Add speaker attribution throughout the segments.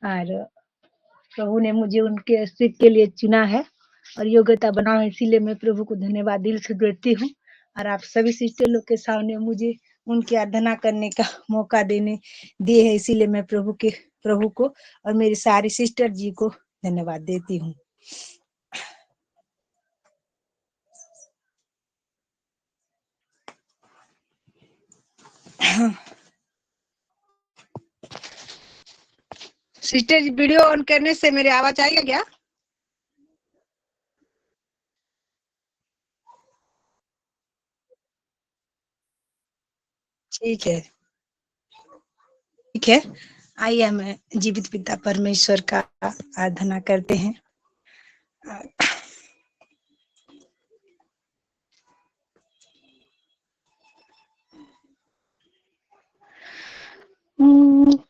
Speaker 1: और प्रभु ने मुझे उनके सीख के लिए चुना है और योग्यता बना है, इसीलिए मैं प्रभु को धन्यवाद दिल से देती हूँ। और आप सभी सिस्टर लोग के सामने मुझे उनकी आराधना करने का मौका दिए है, इसीलिए मैं प्रभु को और मेरी सारी सिस्टर जी को धन्यवाद देती हूँ। सिस्टर जी, वीडियो ऑन करने से मेरी आवाज आएगा क्या? ठीक है, ठीक है। आइए हम जीवित पिता परमेश्वर का आराधना करते हैं।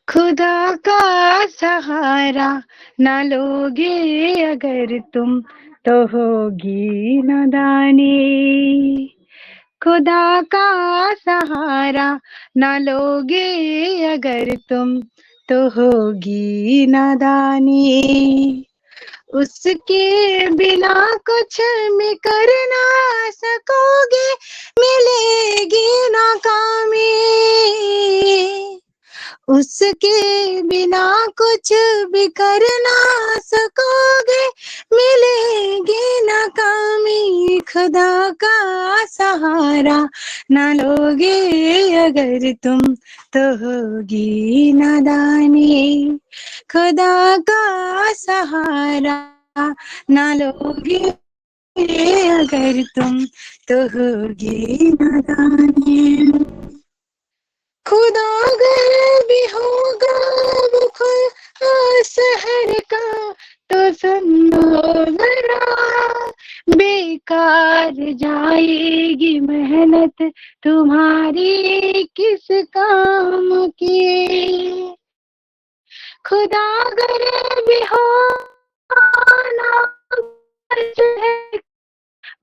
Speaker 1: खुदा का सहारा न लोगे अगर तुम तो होगी नादानी। खुदा का सहारा न लोगे अगर तुम तो होगी नादानी। उसके बिना कुछ भी कर ना सकोगे, मिलेगी नाकामी। उसके बिना कुछ भी कर ना सकोगे, मिलेगी नाकामी। खुदा का सहारा ना लोगे अगर तुम तो होगी नादानी। खुदा का सहारा ना लोगे अगर तुम तो होगी नादानी। खुदा अगर भी होगा वो खुद शहर का तो सुनो जरा, बेकार जाएगी मेहनत तुम्हारी किस काम की। खुदा अगर भी हो ना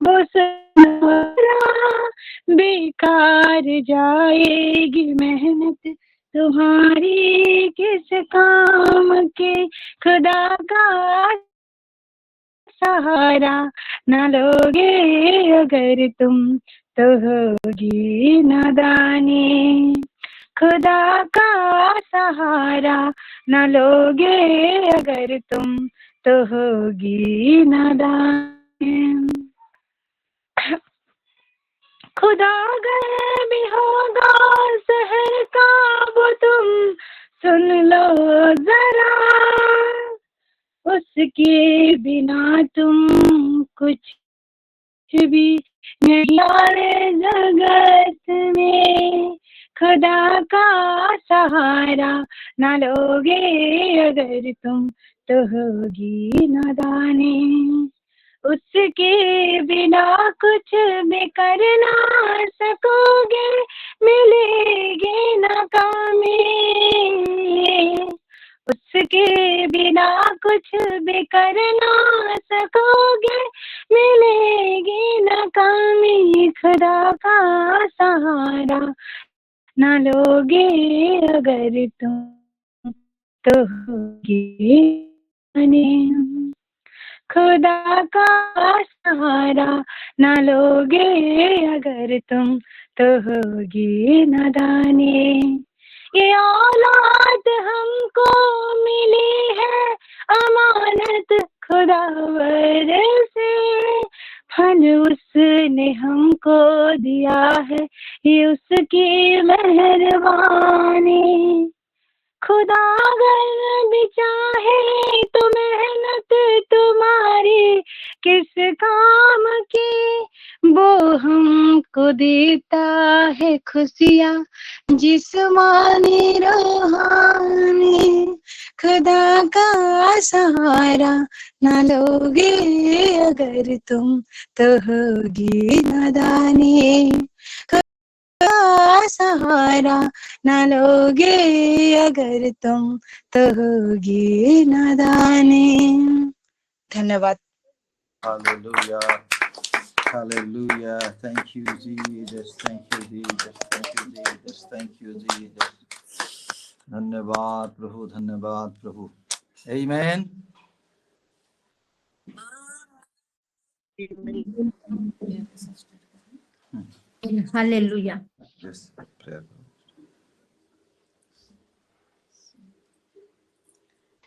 Speaker 1: वो सुनो जरा, बेकार जाएगी मेहनत तुम्हारी किस काम के। खुदा का सहारा न लोगे अगर तुम तो होगी नादानी। खुदा का सहारा न लोगे अगर तुम तो होगी नादानी। खुदा अगर भी होगा शहर का वो तुम सुन लो जरा, उसके बिना तुम कुछ भी नहीं आए जगत में। खुदा का सहारा ना लोगे अगर तुम तो होगी नादानी। उसके बिना कुछ भी कर ना सकोगे, मिलेगी नाकामी। उसके बिना कुछ भी कर ना सकोगे, मिलेगी नाकामी। खुदा का सहारा ना लोगे अगर तुम तो होगी नादानी। खुदा का सहारा ना लोगे अगर तुम तो होगी नादानी। ये औलाद हमको मिली है अमानत खुदावर से, फल उसने हमको दिया है ये उसकी मेहरबानी। खुदा अगर भी चाहे तो मेहनत तुम्हारी किस काम की, वो हमको देता है खुशियाँ जिस्मानी रूहानी। खुदा का सहारा ना लोगे अगर तुम तो होगी नादानी। सहारा ना लोगे अगर तुम तो होगी नादानी। धन्यवाद।
Speaker 2: Hallelujah. Hallelujah. Thank you, Jesus. Thank you, Jesus. Thank you, Jesus. Thank you, Jesus. धन्यवाद प्रभु, धन्यवाद प्रभु। Amen.
Speaker 3: Hallelujah.
Speaker 2: Yes, prayer.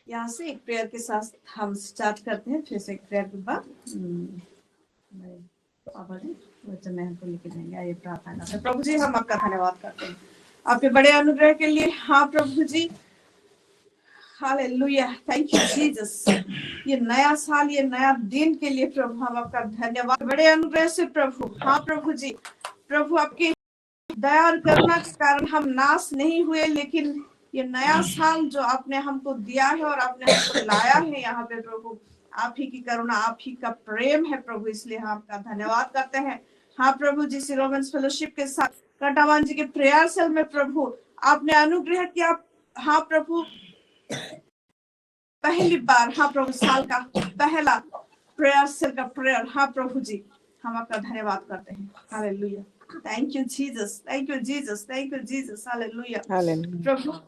Speaker 4: यहाँ से एक प्रेयर के साथ हम स्टार्ट करते हैं, फिर से एक प्रेयर के बाद पापा जी वचन में हमको लेके जाएंगे। आइए प्रार्थना करते हैं। प्रभु जी हम आपका धन्यवाद करते हैं आपके बड़े अनुग्रह के लिए। हाँ प्रभु जी, हालेलुया, थैंक यू जीसस। ये नया साल, ये नया दिन के लिए प्रभु हम आपका धन्यवाद, बड़े अनुग्रह से प्रभु। हाँ प्रभु जी, प्रभु आपके दया और करुणा के कारण हम नाश नहीं हुए, लेकिन ये नया साल जो आपने हमको दिया है और आपने हमको लाया है यहाँ पे प्रभु, आप ही की करुणा, आप ही का प्रेम है प्रभु, इसलिए हम आपका धन्यवाद करते हैं। हाँ प्रभु जी, रोमन्स फेलोशिप के साथ कंटावान जी के प्रेयर सेल में प्रभु आपने अनुग्रह किया। हाँ प्रभु, पहली बार, हाँ प्रभु, साल का पहला प्रेयर सेल का प्रेयर, हाँ प्रभु जी हम आपका धन्यवाद करते हैं। Hallelujah, thank you Jesus, thank you Jesus, thank you Jesus, hallelujah. प्रभु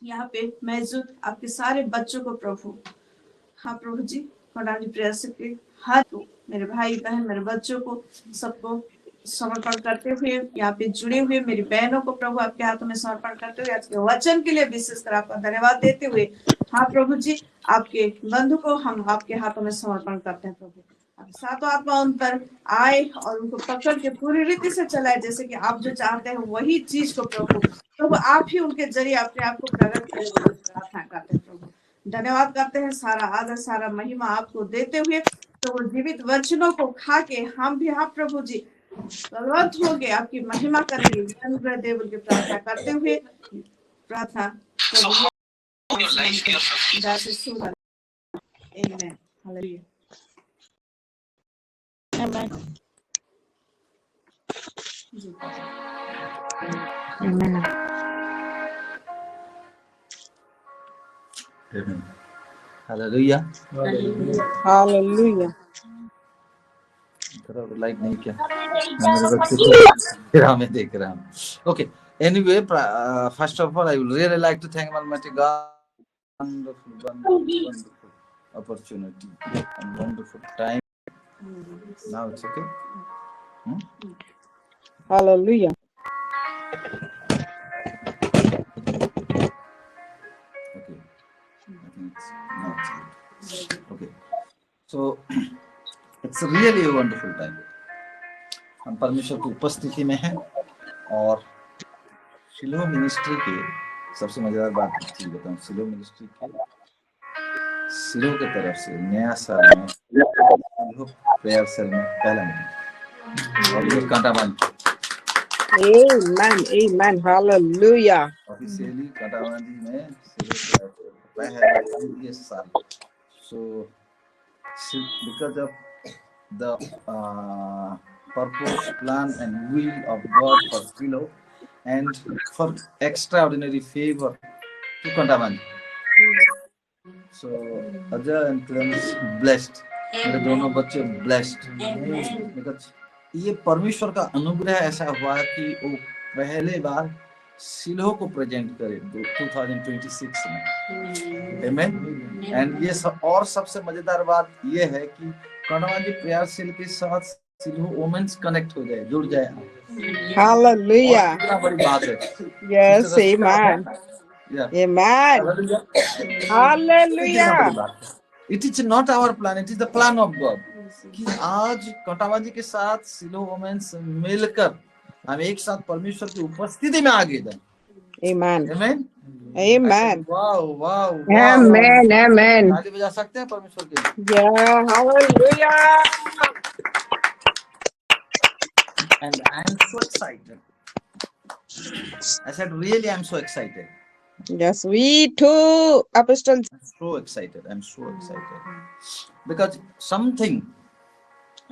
Speaker 4: यहाँ पे मौजूद आपके सारे बच्चों को प्रभु, हाँ प्रभु जी, कंटावान प्रेयर सेल के हर को, मेरे भाई बहन, मेरे बच्चों को, सबको समर्पण करते हुए, यहाँ पे जुड़े हुए मेरी बहनों को प्रभु आपके हाथों में समर्पण करते हुए, आज के वचन के लिए विशेषकर आपका धन्यवाद देते हुए, हाँ प्रभु जी, आपके बंधु को हम आपके हाथों में समर्पण करते हैं प्रभु। आप सातों आत्मा उन पर आए और उनको पकड़ के पूरी रीति से चलाए, जैसे कि आप जो चाहते हैं वही चीज को प्रभु आप ही उनके जरिए अपने आप को प्रकट करें, प्रार्थना करते हैं प्रभु। धन्यवाद करते हैं, सारा आदर सारा महिमा आपको देते हुए, तो वो जीवित वचनों को खा के हम भी, हाँ प्रभु जी, बलवंत हो गए, आपकी महिमा करेंगे। अनुग्रह दे बोल के प्रार्थना करते हुए, प्रार्थना
Speaker 2: Amen. Hallelujah.
Speaker 5: Hallelujah.
Speaker 2: लाइक नहीं क्या, मेरे बच्चे तो हमें देख रहे हैं। Okay. Anyway, first of all, I would really like to thank Almighty God. Wonderful opportunity and wonderful time. Now it's okay.
Speaker 5: Hallelujah.
Speaker 2: Okay. I think it's not okay. So it's really a wonderful time. हम परमेश्वर की उपस्थिति में हैं और Shiloh ministry के सबसे मजेदार बात बताऊं, शिलोह मिनिस्ट्री के शिलोह की तरफ से नया साल में शिलोह प्रेयर सेल में पहला मीटिंग और ये कंटावान।
Speaker 5: Amen. Amen. Hallelujah.
Speaker 2: ऑफिशियली कंटावान में शिलोह पहला ये साल। So because of the purpose, plan and will of God for Shiloh and for extraordinary favor to Kantaman. So Ajay and Clemens blessed, मेरे दोनों बच्चे blessed because ये परमेश्वर का अनुग्रह ऐसा हुआ कि वो पहले बार शिलोह को प्रेजेंट करे 2026 में। Amen. एंड ये और सबसे मजेदार बात ये है कि कंटावान जी प्रेयर सेल के साथ शिलोह वुमेन्स कनेक्ट हो जाए, जुड़ जाए।
Speaker 5: Hallelujah.
Speaker 2: कितना बड़ी बात है।
Speaker 5: Yes, amen. Amen. Hallelujah.
Speaker 2: It is not our plan, it is the plan of God. कि आज कंटावान जी के साथ शिलोह वुमेन्स मिलकर हम एक साथ परमेश्वर की उपस्थिति में आगे जाए।
Speaker 5: Amen.
Speaker 2: Amen.
Speaker 5: Amen.
Speaker 2: Wow wow
Speaker 5: Amen. Amen.
Speaker 2: ताली बजा सकते हैं परमेश्वर के लिए।
Speaker 5: Yeah. Hallelujah.
Speaker 2: And I am so excited. I said, really, I'm so excited.
Speaker 5: Yes, we too, Apostle.
Speaker 2: I'm so excited. I'm so excited. Because something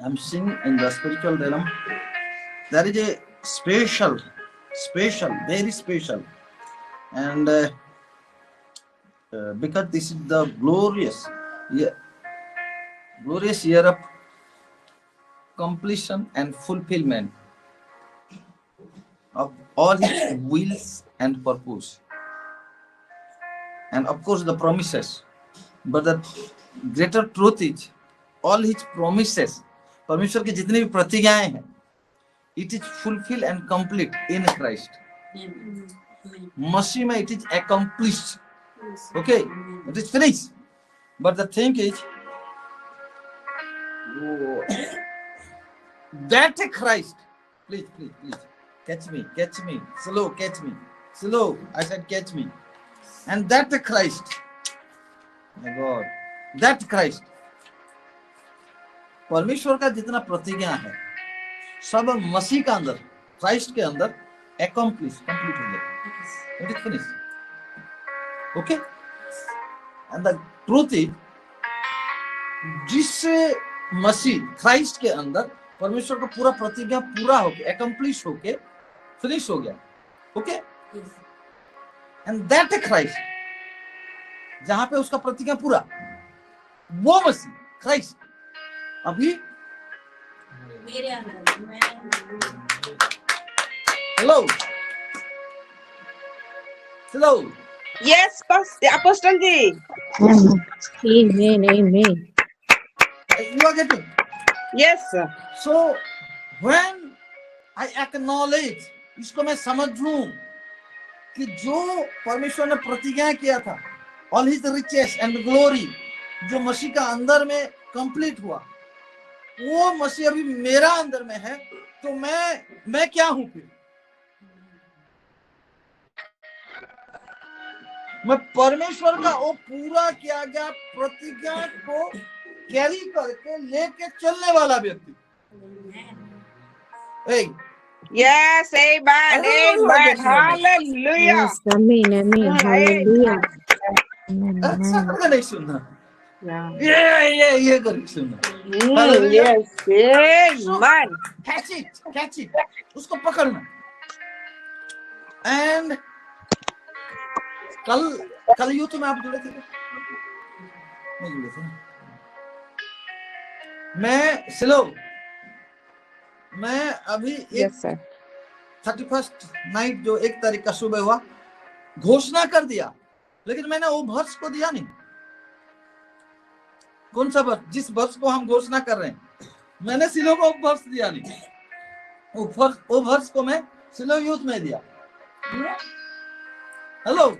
Speaker 2: I'm seeing in the spiritual realm, there is a special, very special. And because this is the glorious year of completion and fulfillment of all his wills and purpose, and of course the promises But the greater truth is, all his promises, परमेश्वर की जितनी भी प्रतिज्ञाएं हैं, it is fulfilled and complete in Christ. मसीह में it is accomplished. Okay, it is finished. But the thing is, that Christ, please, catch me, slow, catch me, slow. I said catch me. And that Christ, my God, that Christ, परमेश्वर का जितना प्रतिज्ञा है सब मसीह का अंदर, Christ के अंदर कंप्लीट हो गया. It is finished. Okay? And the truth is, जिस मसीह क्राइस्ट के अंदर परमेश्वर का पूरा प्रतिज्ञा पूरा होके अकम्प्लिश होके फिनिश हो गया. ओके? एंड दैट क्राइस्ट, जहां पे उसका प्रतिज्ञा पूरा, वो मसीह क्राइस्ट अभी hello
Speaker 5: Yes, Apostle ji.
Speaker 3: Amen. Amen.
Speaker 2: you are getting.
Speaker 5: Yes, sir.
Speaker 2: So when I acknowledge, इसको मैं समझूं कि जो परमेश्वर ने प्रतिज्ञा किया था, all his riches and glory, जो मसीह का अंदर में कंप्लीट हुआ, वो मसीह अभी मेरा अंदर में है, तो मैं क्या हूं फिर? मैं परमेश्वर का वो पूरा किया गया प्रतिज्ञा को कैरी करके लेके चलने वाला व्यक्ति.
Speaker 5: Yes, amen, amen, hallelujah.
Speaker 3: Yes. Amen. Amen. Hallelujah.
Speaker 2: ऐसा करके नहीं सुनना,
Speaker 5: Yeah.
Speaker 2: ये करके सुनना.
Speaker 5: Yes, amen.
Speaker 2: Catch it, उसको पकड़ना. एंड कल यूथ में आप जुड़े थे? नहीं जुड़े थे. मैं अभी
Speaker 5: Yes, sir.
Speaker 2: 31st नाइट जो 1 तारीख का सुबह हुआ, घोषणा कर दिया, लेकिन मैंने वो वर्ष को दिया नहीं. कौन सा वर्ष? जिस वर्ष को हम घोषणा कर रहे हैं, मैंने सिलो को वर्ष दिया नहीं. वो वर्ष को मैं सिलो यूथ में दिया. हेलो.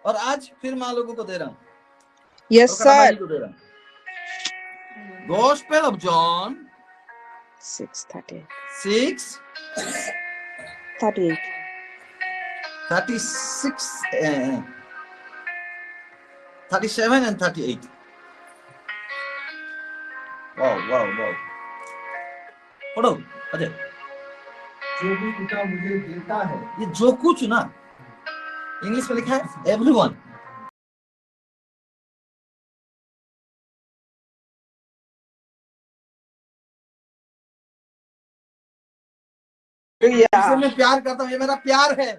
Speaker 2: और आज फिर मां लोगों को दे रहा हूं.
Speaker 5: Yes, sir.
Speaker 2: Gospel of John
Speaker 5: 6:38.
Speaker 2: 6:38. 36, 37 and 38. Wow. पढ़ो अजय.
Speaker 6: जो भी पिता मुझे देता है,
Speaker 2: ये जो कुछ ना, इंग्लिश में लिखा है एवरीवन. जिसे मैं प्यार करता हूँ, ये मेरा प्यार है.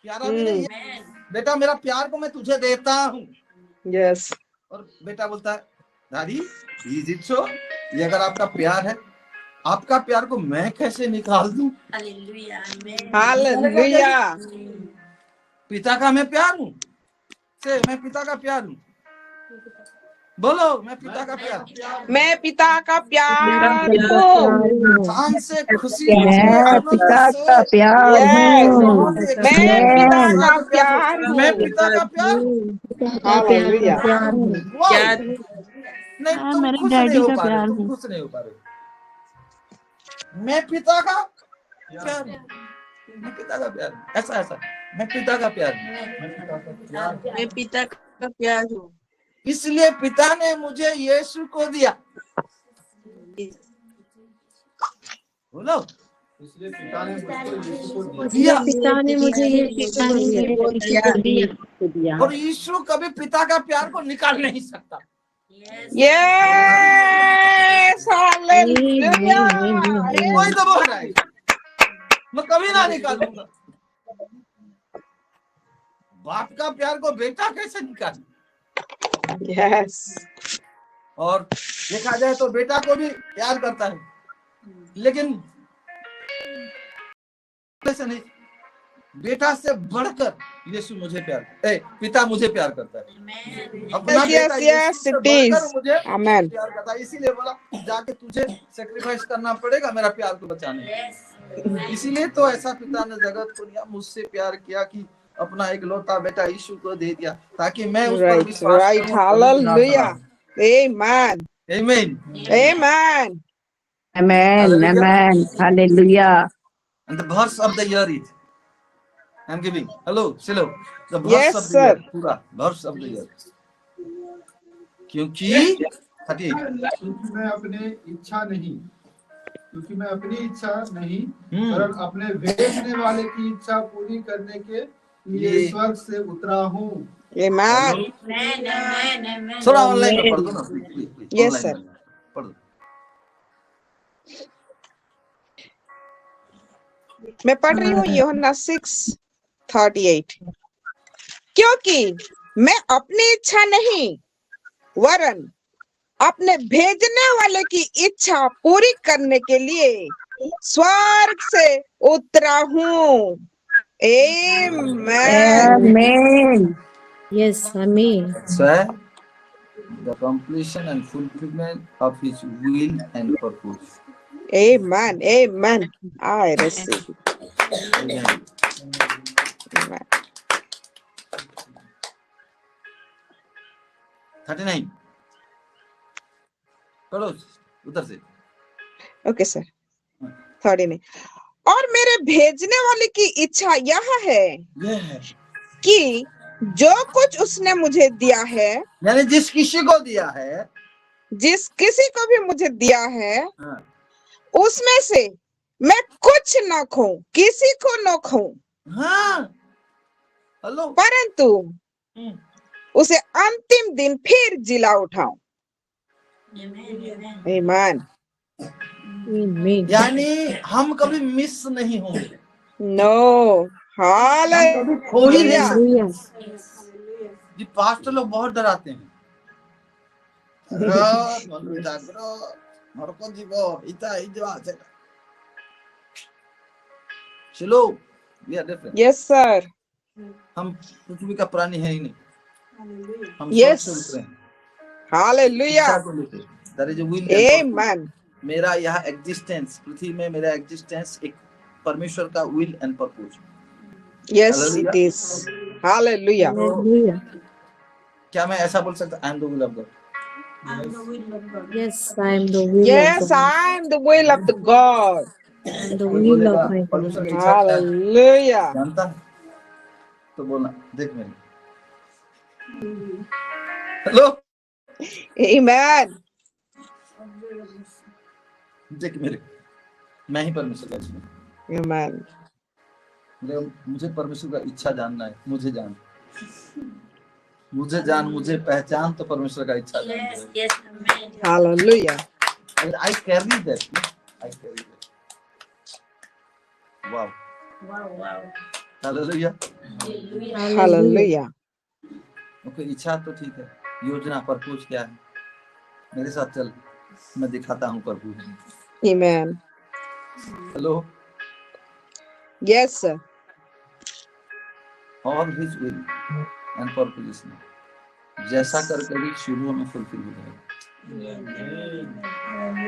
Speaker 2: प्यारा भी नहीं है. बेटा मेरा प्यार को मैं तुझे देता हूँ.
Speaker 5: Yes.
Speaker 2: और बेटा बोलता है, दादी इज इट सो? ये अगर आपका प्यार है, आपका प्यार को मैं कैसे निकाल दूं?
Speaker 5: Hallelujah.
Speaker 2: पिता का मैं प्यार हूँ. से मैं पिता का प्यार हूँ. बोलो, मैं पिता का प्यार.
Speaker 5: मैं पिता का प्यार हूँ.
Speaker 2: शान से खुशी.
Speaker 3: मैं पिता का प्यार हूँ.
Speaker 5: मैं पिता का प्यार हूँ.
Speaker 2: मैं पिता का प्यार हूँ.
Speaker 5: Hallelujah.
Speaker 2: वाह! नहीं, तुम खुश नहीं हो पा रहे. तुम खुश नहीं हो पा रहे. मैं पिता का प्यार हूँ. मैं पिता का प्यार हूँ. ऐसा मैं पिता का प्यार हूँ.
Speaker 5: मैं पिता का प्यार हूँ.
Speaker 2: इसलिए पिता ने मुझे यीशु को दिया. बोलो.
Speaker 6: इसलिए पिता ने मुझको यीशु को
Speaker 2: दिया.
Speaker 3: पिता ने मुझे ये दिया.
Speaker 2: और यीशु कभी पिता का प्यार को निकाल नहीं सकता.
Speaker 5: Yes, hallelujah.
Speaker 2: कोई तो बोल रहा है, मैं कभी ना निकालूंगा. बाप का प्यार को बेटा कैसे निकाले?
Speaker 5: Yes.
Speaker 2: और देखा जाए तो बेटा को भी प्यार करता है, लेकिन कैसे नहीं. बेटा से बढ़कर यीशु मुझे पिता मुझे प्यार करता है। अपना
Speaker 5: Yes,
Speaker 2: बेटा
Speaker 5: yes,
Speaker 2: यीशु से
Speaker 5: it is.
Speaker 2: बढ़कर मुझे
Speaker 5: Amen.
Speaker 2: प्यार करता है। इसीलिए बोला जाके तुझे सेक्रीफाइस करना पड़ेगा मेरा प्यार को बचाने। इसीलिए तो ऐसा पिता ने जगत को दिया, मुझसे प्यार किया कि अपना एक लौता बेटा यीशु को दे दिया, ताकि मैं उस पर
Speaker 5: Right,
Speaker 2: विश्वास
Speaker 5: right.
Speaker 2: करूं और कभी विनाश ना
Speaker 5: Hallelujah. Amen.
Speaker 2: हो। Amen.
Speaker 5: Amen.
Speaker 3: Amen.
Speaker 2: Hallelujah.
Speaker 3: Amen. Hallelujah.
Speaker 2: And the verse of the year is, I'm giving. Hello, Silo. The verse
Speaker 5: Yes,
Speaker 2: of the year.
Speaker 5: sir.
Speaker 2: पूरा verse of the year. क्योंकि 38.
Speaker 6: क्योंकि मैं अपनी इच्छा नहीं वरन अपने भेजने वाले की इच्छा पूरी करने के लिए स्वर्ग से उतरा हूँ।
Speaker 5: Amen.
Speaker 2: थोड़ा ऑनलाइन में पढ़ दो ना, प्लीज।
Speaker 5: Yes, sir.
Speaker 2: पढ़ दो।
Speaker 5: मैं पढ़ रही हूँ यूहन्ना 6:38। क्योंकि मैं अपनी इच्छा नहीं वरन अपने भेजने वाले की इच्छा पूरी करने के लिए स्वर्ग से उतरा हूँ। Amen.
Speaker 3: Amen.
Speaker 7: Yes, Amen.
Speaker 2: So, the completion and fulfillment of His will and purpose.
Speaker 5: Amen. Amen. I receive it.
Speaker 2: Amen.
Speaker 5: Amen.
Speaker 2: 39. पढ़ो उधर से।
Speaker 5: Okay sir. 39। और मेरे भेजने वाले की इच्छा यह है कि जो कुछ उसने मुझे दिया है,
Speaker 2: यानी जिस किसी को दिया है,
Speaker 5: जिस किसी को भी मुझे दिया है,
Speaker 2: हाँ।
Speaker 5: उसमें से मैं कुछ न खोऊं, किसी को न खोऊं,
Speaker 2: हाँ। हेलो।
Speaker 5: परंतु उसे अंतिम दिन फिर जिला उठाऊं। Amen.
Speaker 7: Amen.
Speaker 2: यानी हम कभी मिस नहीं होंगे।
Speaker 5: No.
Speaker 2: कभी खो ही नहीं
Speaker 5: Hallelujah.
Speaker 2: सकते। जी पास्टर लोग बहुत डराते हैं। चलो, we are different.
Speaker 5: Yes, sir.
Speaker 2: हम पृथ्वी का प्राणी है ही नहीं। हम
Speaker 5: Yes.
Speaker 2: स्वर्ग से उतरे हैं।
Speaker 5: Hallelujah.
Speaker 2: That is a will and purpose.
Speaker 5: Amen.
Speaker 2: मेरा यहाँ एग्जिस्टेंस, पृथ्वी में मेरा एग्जिस्टेंस एक परमेश्वर का will and purpose.
Speaker 5: Yes,
Speaker 2: Hallelujah.
Speaker 5: it is. Hallelujah.
Speaker 7: Hallelujah.
Speaker 2: क्या मैं ऐसा बोल सकता? I am the will of God.
Speaker 7: Yes, I am the will
Speaker 5: Yes,
Speaker 7: of God.
Speaker 5: I am the will of the God.
Speaker 7: I am the
Speaker 2: कोई
Speaker 7: will
Speaker 2: बोलेगा
Speaker 7: of my
Speaker 2: परमेश्वर
Speaker 7: God.
Speaker 2: की इच्छा क्या है?
Speaker 5: Hallelujah.
Speaker 2: जानता है? तो बोलना देख मेरी। Hello,
Speaker 5: Amen.
Speaker 2: देख मेरे, मैं ही परमेश्वर का इच्छा हूँ।
Speaker 5: Amen.
Speaker 2: मुझे परमेश्वर का इच्छा जानना है। मुझे जान, मुझे पहचान तो परमेश्वर का इच्छा जान।
Speaker 5: Hallelujah.
Speaker 2: I carry that. I carry that. Wow. Hallelujah.
Speaker 5: Hallelujah.
Speaker 2: Okay, इच्छा तो ठीक है, योजना परपोज क्या है? मेरे साथ चल, मैं दिखाता हूँ purpose.
Speaker 5: Amen.
Speaker 2: Hello.
Speaker 5: Yes, sir.
Speaker 2: All His will and purpose is जैसा कर कभी शुरू में फुलफिल हो जाएगा।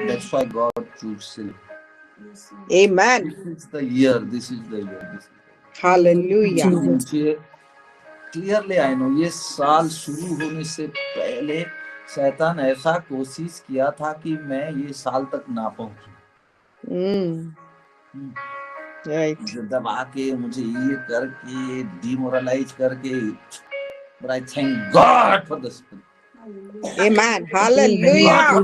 Speaker 2: That's why God chose Silo.
Speaker 5: Amen.
Speaker 2: This is the year. This is the year.
Speaker 5: Hallelujah.
Speaker 2: मुझे क्लियरली आई नो, ये साल शुरू होने से पहले शैतान ऐसा कोशिश किया था कि मैं ये साल तक ना पहुंचूं।
Speaker 5: Right.
Speaker 2: मुझे दबा के, मुझे ये करके, डिमोरलाइज करके, but I thank God for this.
Speaker 5: Amen. Hallelujah.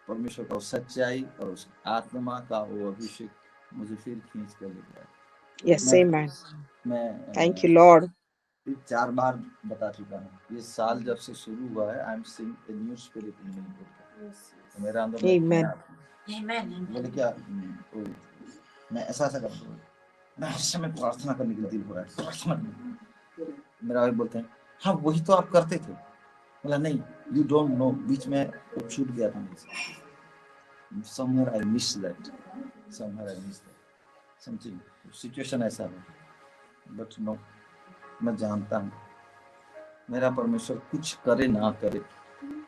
Speaker 2: परमेश्वर का सच्चाई और उस आत्मा का वो अभिषेक मुझे फिर खींच कर ले गया।
Speaker 5: Yes, amen.
Speaker 2: मैं
Speaker 5: Thank you, Lord.
Speaker 2: 4 बार बता चुका हूँ, ये साल जब से शुरू हुआ है, I am seeing a new spirit in me. मेरा अंदर
Speaker 5: Amen.
Speaker 2: बोले क्या, मैं ऐसा करता हूँ, मैं हर समय प्रार्थना करने के लिए दिल हो रहा है, प्रार्थना करने। मेरा भाई बोलते हैं, हाँ वही तो आप करते थे। बोला नहीं, यू डोंट नो, बीच में वो छूट गया था मुझसे। Somewhere I missed that. Something situation ऐसा है, बट नो, मैं जानता हूँ मेरा परमेश्वर कुछ करे ना करे,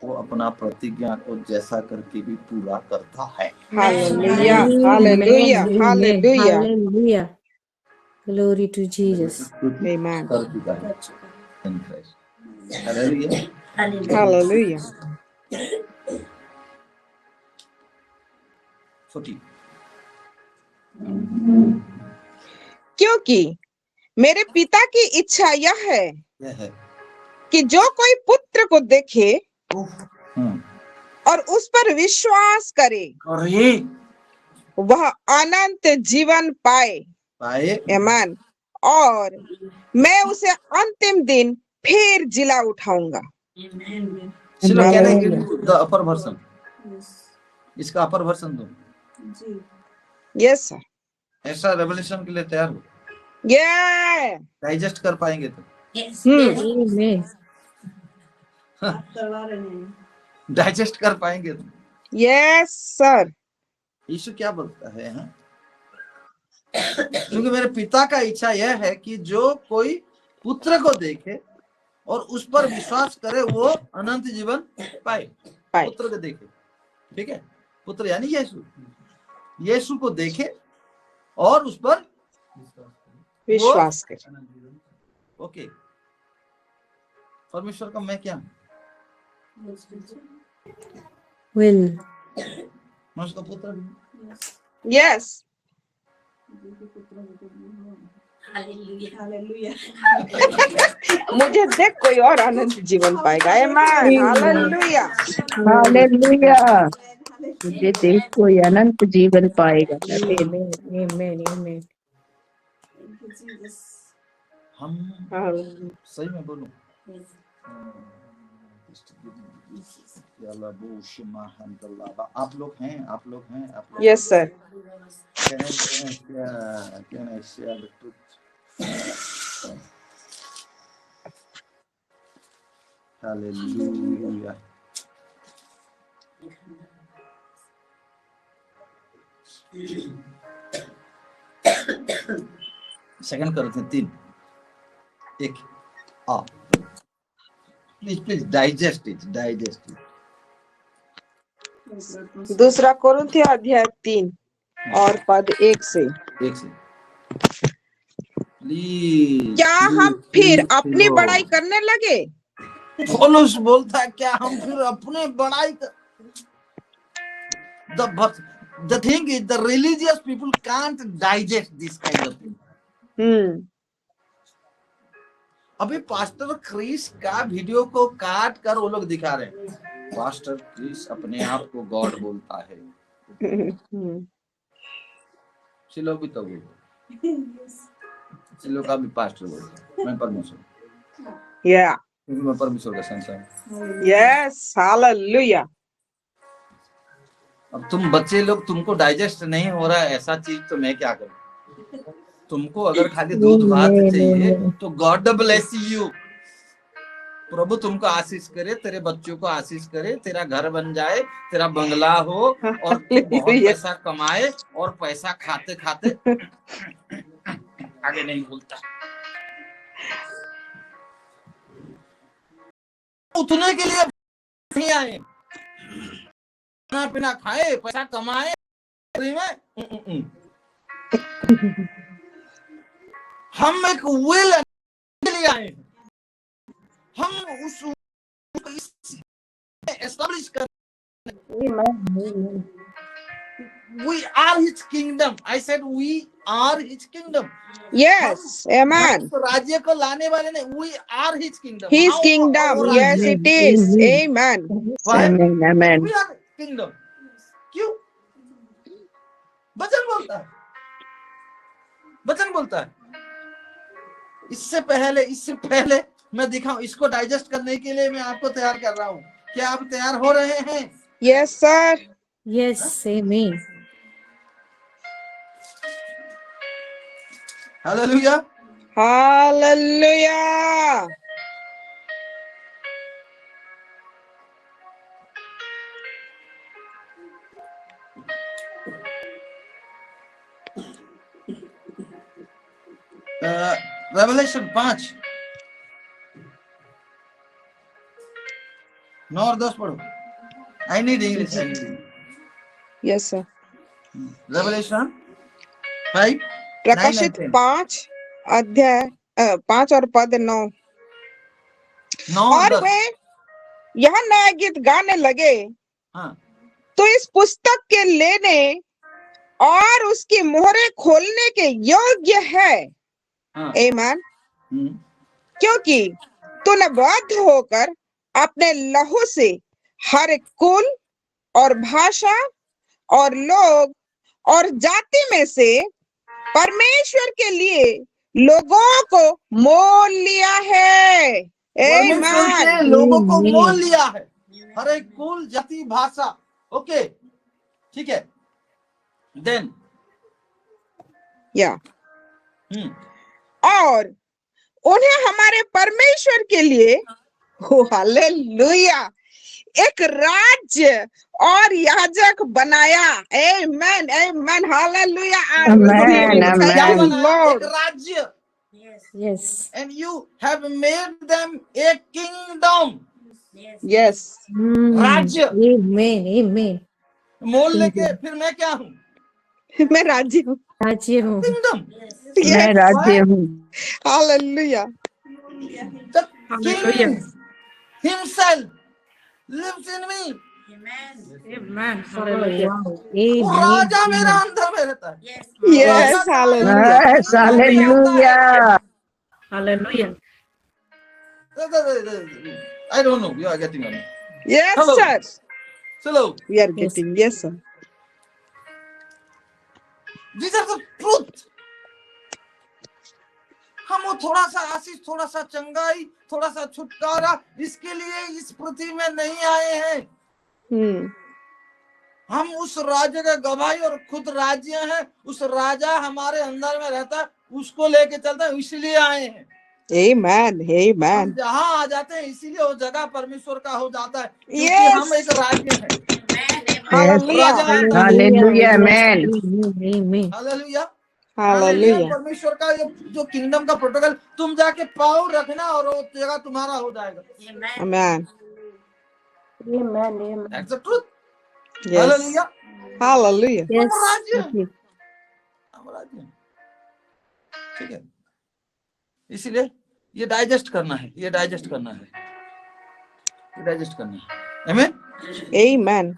Speaker 2: वो अपना प्रतिज्ञा को जैसा करके भी पूरा करता है।
Speaker 5: Hallelujah,
Speaker 7: Amen.
Speaker 5: Hallelujah,
Speaker 7: Amen.
Speaker 5: Hallelujah.
Speaker 7: Hallelujah. Glory to Jesus.
Speaker 2: कुछ
Speaker 5: Amen.
Speaker 2: कर चुका है in Christ. हालेलुया।
Speaker 5: हालेलुया।
Speaker 2: 40
Speaker 5: क्योंकि मेरे पिता की इच्छा यह है
Speaker 2: यह है।
Speaker 5: कि जो कोई पुत्र को देखे
Speaker 2: हम्म,
Speaker 5: और उस पर विश्वास करे
Speaker 2: और ये
Speaker 5: वह अनंत जीवन पाए।
Speaker 2: पाए।
Speaker 5: आमीन। और मैं उसे अंतिम दिन फिर जिला उठाऊंगा।
Speaker 2: चलो
Speaker 5: Amen.
Speaker 2: कहने के द अपर वर्सन, इसका अपर वर्सन दो।
Speaker 5: Yes sir.
Speaker 2: ऐसा रेवलेशन के लिए तैयार हो,
Speaker 5: ये
Speaker 2: डाइजेस्ट कर पाएंगे तो,
Speaker 7: Amen.
Speaker 2: डाइजेस्ट कर पाएंगे तो।
Speaker 5: Yes sir.
Speaker 2: यीशु क्या बोलता है हाँ? क्योंकि मेरे पिता का इच्छा यह है कि जो कोई पुत्र को देखे और उस पर विश्वास करे वो अनंत जीवन पाए। पुत्र को देखे, ठीक है, पुत्र यानी यीशु, यीशु को देखे और उस पर
Speaker 5: विश्वास करे।
Speaker 2: ओके, परमेश्वर का मैं क्या,
Speaker 7: Will.
Speaker 2: मैं उसका पुत्र हूं।
Speaker 5: यस। मुझे देख कोई और अनंत जीवन पाएगा। आमीन। हालेलुया।
Speaker 3: हालेलुया। तुझे देख कोई अनंत जीवन पाएगा।
Speaker 7: Amen. Amen. Amen.
Speaker 2: हम सही में बोलूं, आप लोग हैं, आप लोग हैं, आप लोग।
Speaker 5: Yes sir.
Speaker 2: Can I share the truth? Hallelujah. Second करते हैं 3 1 आ प्लीज डाइजेस्ट इट।
Speaker 5: दूसरा कोरिन्थियों अध्याय 3 और पद 1 से।
Speaker 2: प्लीज
Speaker 5: क्या हम फिर अपनी बड़ाई करने लगे?
Speaker 2: पौलुस बोलता है क्या हम फिर अपने बड़ाई कर। The thing is the religious people can't digest this kind of thing. अभी पास्टर क्रिस का वीडियो को काट कर वो लोग दिखा रहे हैं, पास्टर क्रिस अपने आप को गॉड बोलता है। चिलो भी तो बोलता, चिलो का भी पास्टर बोलता है मैं परमेश्वर।
Speaker 5: या
Speaker 2: मैं परमेश्वर का संतान।
Speaker 5: Yes hallelujah.
Speaker 2: अब तुम बच्चे लोग, तुमको डाइजेस्ट नहीं हो रहा है ऐसा चीज तो मैं क्या करूं। तुमको अगर खाली दूध भात चाहिए तो गॉड ब्लेस यू, प्रभु तुमको आशीष करे, तेरे बच्चों को आशीष करे, तेरा घर बन जाए, तेरा बंगला हो और तू बहुत पैसा कमाए और पैसा खाते खाते आगे नहीं बोलता। उठने के लिए नहीं आए, खाना पीना खाए, पैसा कमाए में हम एक विल के लिए आए, हम उस एस्टैब्लिश कर। We are his kingdom. I said we are his kingdom.
Speaker 5: Yes, amen.
Speaker 2: राज्य को लाने वाले नहीं, we are his kingdom.
Speaker 5: His kingdom, yes it is, amen.
Speaker 3: Amen.
Speaker 2: We are kingdom. क्यों? वचन बोलता है, वचन बोलता है। इससे पहले मैं दिखाऊं, इसको डाइजेस्ट करने के लिए मैं आपको तैयार कर रहा हूँ। क्या आप तैयार हो रहे हैं?
Speaker 5: Yes sir.
Speaker 7: Yes, amen.
Speaker 2: Hallelujah.
Speaker 5: Hallelujah.
Speaker 2: Revelation 5 9 और 10 पढ़ो। I need English.
Speaker 5: Yes sir.
Speaker 2: Revelation 5
Speaker 5: प्रकाशित 5 अध्याय 5 और पद 9।
Speaker 2: 9
Speaker 5: और
Speaker 2: 10।
Speaker 5: वे यह नया गीत गाने लगे,
Speaker 2: हाँ
Speaker 5: तो इस पुस्तक के लेने और उसकी मोहरें खोलने के योग्य है।
Speaker 2: हाँ।
Speaker 5: आमीन। क्योंकि तूने बाध्य होकर अपने लहू से हर एक कुल और भाषा और लोग और जाति में से परमेश्वर के लिए लोगों को मोल लिया है।
Speaker 2: परमेश्वर के
Speaker 5: आमीन।
Speaker 2: लोगों को मोल लिया है, हर एक कुल, जाति, भाषा। ओके, ठीक है। देन
Speaker 5: या और उन्हें हमारे परमेश्वर के लिए, हालेलुया, एक राज्य और याजक बनाया। आमीन, आमीन, हालेलुया,
Speaker 3: Amen,
Speaker 2: क्या
Speaker 3: amen.
Speaker 2: बनाया? एक राज्य।
Speaker 7: Yes.
Speaker 2: And you have made them a kingdom.
Speaker 5: Yes.
Speaker 2: राज्य।
Speaker 7: Amen. Amen.
Speaker 2: मोल लेके फिर मैं क्या हूँ?
Speaker 5: मैं राज्य हूँ।
Speaker 7: राज्य हूँ।
Speaker 2: किंगडम।
Speaker 3: मैं राज्य हूँ।
Speaker 5: Hallelujah.
Speaker 2: The king himself lives in me.
Speaker 7: Amen.
Speaker 2: वो
Speaker 7: Amen.
Speaker 2: राजा मेरा अंदर में रहता है।
Speaker 5: Yes, hallelujah.
Speaker 3: Yes, hallelujah.
Speaker 7: Hallelujah.
Speaker 2: I don't know. You are getting on.
Speaker 5: Yes
Speaker 2: Hello.
Speaker 5: Sir,
Speaker 2: Hello.
Speaker 5: We are getting. Yes sir.
Speaker 2: These are the truth. हम वो थोड़ा सा आशीष, थोड़ा सा चंगाई, थोड़ा सा छुटकारा, इसके लिए इस पृथ्वी में नहीं आए हैं। हम उस राज्य के गवाही और खुद राज्य हैं। उस राजा हमारे अंदर में रहता है, उसको लेके चलते हैं, इसलिए आए हैं।
Speaker 5: आमीन, आमीन।
Speaker 2: हम जहाँ आ जाते हैं इसीलिए वो जगह परमेश्वर का हो जाता है, क्योंकि
Speaker 5: Yes.
Speaker 2: हम एक राज्य हैं।
Speaker 5: हालेलुया,
Speaker 2: राजा आता है।
Speaker 3: Hallelujah, amen.
Speaker 7: Amen.
Speaker 2: Hallelujah,
Speaker 5: hallelujah.
Speaker 2: परमेश्वर का ये जो किंगडम का प्रोटोकॉल, तुम जाके पाँव रखना और वो जगह तुम्हारा हो जाएगा।
Speaker 5: आमीन।
Speaker 2: That's the truth.
Speaker 5: Yes,
Speaker 2: hallelujah.
Speaker 5: Hallelujah.
Speaker 7: Yes.
Speaker 2: हम राज्य
Speaker 7: Okay.
Speaker 2: हैं, हम राज्य हैं। ठीक है, इसीलिए ये डाइजेस्ट करना है, ये डाइजेस्ट करना है, ये डाइजेस्ट करना है। आमीन,
Speaker 5: आमीन।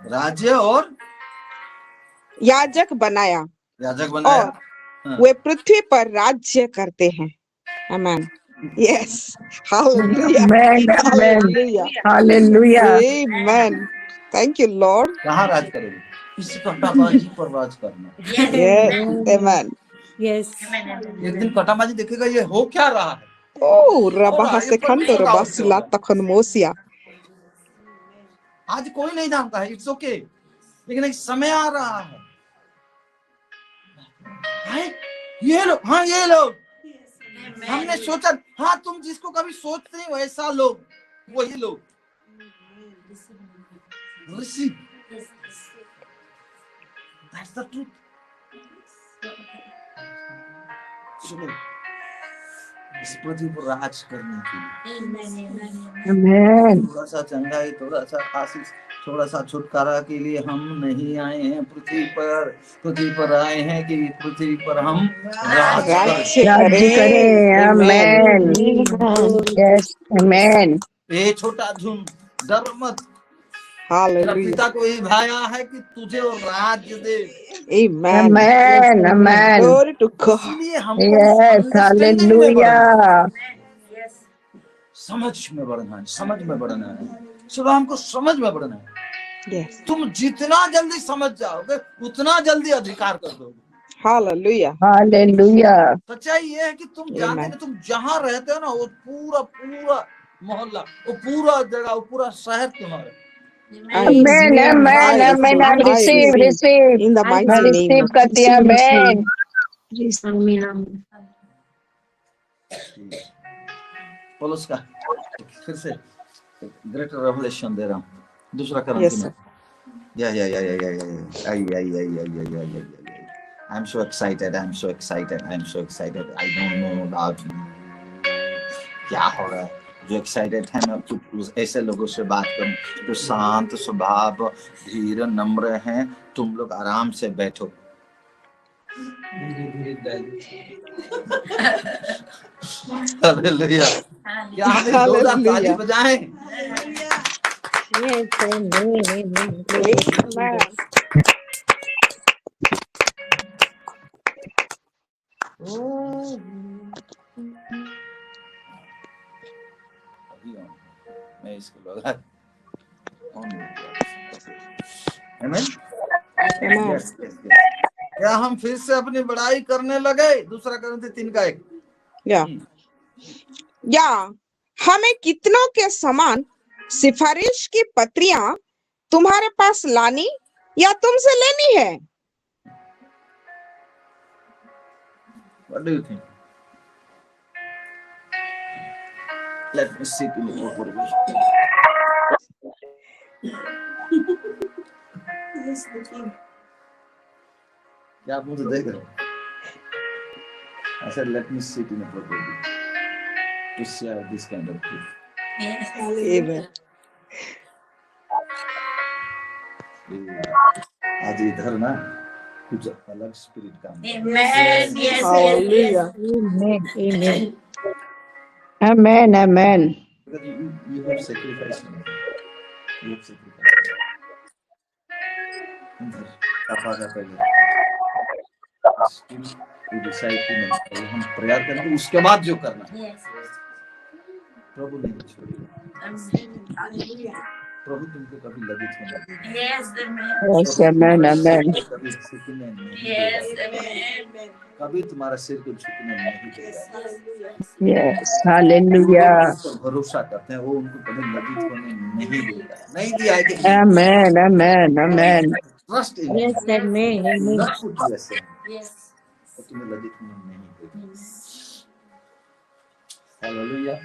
Speaker 2: राज्य और
Speaker 5: याजक बनाया,
Speaker 2: याजक बनाया।
Speaker 5: और वे पृथ्वी पर राज्य करते हैं। आमीन। Yes, hallelujah,
Speaker 3: Amen, amen.
Speaker 5: Hallelujah,
Speaker 3: Hallelujah.
Speaker 5: आमीन। Thank you Lord.
Speaker 2: कहाँ राज करोगे? इस कट्टाबाजी पर राज करना।
Speaker 5: यस, आमीन।
Speaker 7: Yes.
Speaker 2: एक दिन कट्टाबाजी देखेगा, ये हो क्या रहा है।
Speaker 5: ओ रबा से
Speaker 2: ये
Speaker 5: खंडो
Speaker 2: परमेश्वर का
Speaker 5: रबा
Speaker 2: हो
Speaker 5: सिला
Speaker 2: रहा है।
Speaker 5: तखन मोसिया।
Speaker 2: आज कोई नहीं जानता है, इट्स ओके, लेकिन एक समय आ रहा है। ये लोग, हाँ ये लोग, हमने सोचा, हाँ तुम जिसको कभी सोचते नहीं वैसा लोग, वही लोग। Receive. That's the truth. चलो इस पृथ्वी पर राज करने के लिए,
Speaker 3: Amen.
Speaker 2: थोड़ा सा चंगाई, थोड़ा सा आशीष, थोड़ा सा छुटकारा के लिए हम नहीं आए हैं पृथ्वी पर। पृथ्वी पर आए हैं कि पृथ्वी पर हम राज
Speaker 5: राज्य
Speaker 3: राज्य करें।
Speaker 5: आमीन।
Speaker 3: Amen. Yes, amen.
Speaker 2: ए छोटा झुंड, डर मत, तेरा
Speaker 5: हालेलुया,
Speaker 2: पिता को यही भाया है कि तुझे वो राज्य दे।
Speaker 5: आमीन।
Speaker 3: Amen, amen.
Speaker 5: Glory to God.
Speaker 2: इसीलिए हमको
Speaker 3: Yes,
Speaker 2: अंडरस्टैंडिंग में बढ़ना है,
Speaker 3: hallelujah.
Speaker 2: समझ में बढ़ना है, समझ में बढ़ना है। सुबह हमको समझ में बढ़ना है।
Speaker 5: यस,
Speaker 2: तुम जितना जल्दी समझ जाओगे उतना जल्दी अधिकार कर दोगे।
Speaker 5: हालेलुया।
Speaker 3: Hallelujah.
Speaker 2: सच्चाई ये है कि तुम जानते
Speaker 5: Amen.
Speaker 2: हो, तुम जहाँ रहते हो ना, वो पूरा पूरा मोहल्ला, वो पूरा जगह, वो पूरा शहर तुम्हारा।
Speaker 3: Amen, amen, amen. I receive, receive.
Speaker 5: In the
Speaker 3: I
Speaker 5: mighty name
Speaker 3: receive
Speaker 5: of
Speaker 3: करती हूँ, amen.
Speaker 2: पौलुस का फिर से ग्रेटर रेवलेशन दे रहा हूँ, दूसरा
Speaker 5: Yes,
Speaker 2: करंटी में।
Speaker 5: sir.
Speaker 2: I'm so excited. I'm so excited. I'm so excited. I don't know about क्या हो रहा है. जो एक्साइटेड है मैं कुछ ऐसे लोगों से बात करूं जो शांत स्वभाव, धीर, नम्र हैं. तुम लोग आराम से बैठो. हालेलुया. क्या हम एक जोरदार ताली बजाएं?
Speaker 7: Yes, amen, amen.
Speaker 5: Amen.
Speaker 2: मैं इसको लगा. Amen?
Speaker 5: Amen.
Speaker 2: Yes, yes, yes. क्या हम फिर से अपनी बड़ाई करने लगे? दूसरा करंती 3:1.
Speaker 5: या हमें कितनों के समान सिफारिश की पत्रियां तुम्हारे पास लानी या तुमसे लेनी है?
Speaker 2: What do you think? Let me sit in the purple.
Speaker 4: Yes, the king.
Speaker 2: क्या आप मुझे देख रहे हो? I said, let me sit in a purple to share this kind of truth.
Speaker 5: Amen.
Speaker 2: आज इधर ना कुछ अलग स्पिरिट काम.
Speaker 4: Amen. Yes.
Speaker 5: Hallelujah.
Speaker 7: Amen, amen.
Speaker 3: Amen. Amen.
Speaker 2: Because you have sacrificed. You have sacrificed. पापा का पहले. Still we decide कि नहीं, हम प्रेयर करेंगे उसके बाद जो करना है. प्रभु नहीं छोड़ेगा. प्रभु तुमको कभी लज्जित होने नहीं देगा.
Speaker 3: Yes, amen. Amen.
Speaker 2: कभी झुकने नहीं देगा. कभी तुम्हारा सिर को झुकने नहीं देगा.
Speaker 3: Yes. Hallelujah.
Speaker 2: जो भरोसा करते हैं वो उनको कभी लज्जित होने नहीं देगा. नहीं दिया है कि
Speaker 3: Amen. Amen. Amen.
Speaker 2: Trust in
Speaker 7: Yes, amen, amen.
Speaker 2: Not put yourself. और तुम्हें लज्जित होने नहीं देगा. हालेलुया.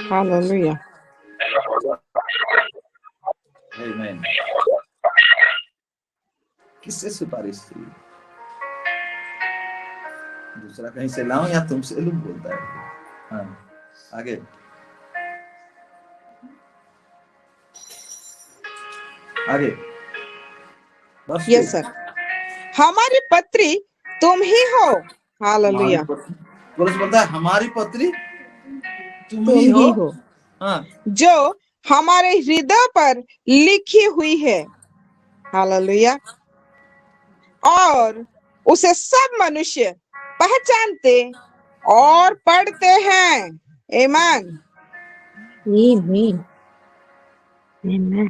Speaker 5: Hallelujah.
Speaker 2: आमीन. किससे सिफारिश थी? दूसरा कहीं से लाऊं या तुमसे लूं बोलता है. हाँ आगे. आगे. बस
Speaker 5: Yes, sir. हमारी पत्री तुम ही हो. Hallelujah.
Speaker 2: पुरुष बोलता है हमारी पत्री तुम
Speaker 5: तुम
Speaker 2: ही
Speaker 5: ही
Speaker 2: हो.
Speaker 5: हो
Speaker 2: हाँ.
Speaker 5: जो हमारे हृदय पर लिखी हुई है. हालेलुया. और उसे सब मनुष्य पहचानते और पढ़ते हैं. आमीन.
Speaker 7: Amen.
Speaker 3: Amen.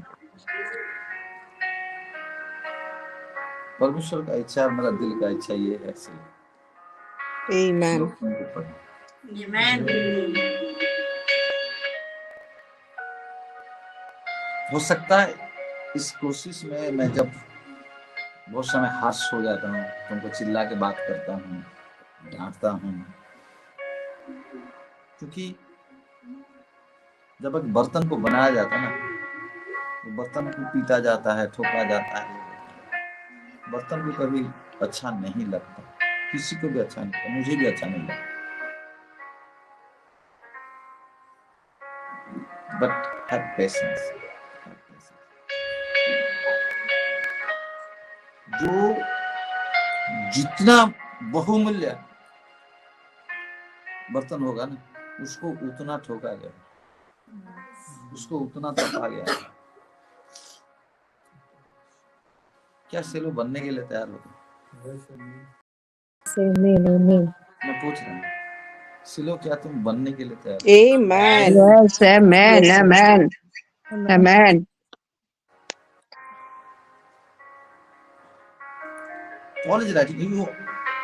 Speaker 2: परमेश्वर का इच्छा, मेरा दिल का इच्छा ये है.
Speaker 5: आमीन.
Speaker 2: हो सकता है इस कोशिश में मैं जब बहुत समय हाश हो जाता हूँ, तुमको चिल्ला के बात करता हूँ, डांटता हूँ, क्योंकि जब एक बर्तन को बनाया जाता है ना, तो बर्तन को पीटा जाता है, ठोका जाता है. बर्तन को कभी अच्छा नहीं लगता, किसी को भी अच्छा नहीं लगता, मुझे भी अच्छा नहीं लगता. But have patience. जो जितना बहुमूल्य बर्तन होगा ना, उसको उतना ठोका गया, उसको उतना तपा गया. क्या सेलो बनने के लिए तैयार हो?
Speaker 7: Amen, amen.
Speaker 2: मैं पूछ रहा हूँ, सिलो क्या तुम बनने के लिए तैयार?
Speaker 5: Amen.
Speaker 3: Yes, amen.
Speaker 5: Yes, sir.
Speaker 3: Amen. Amen.
Speaker 2: Paul is writing, you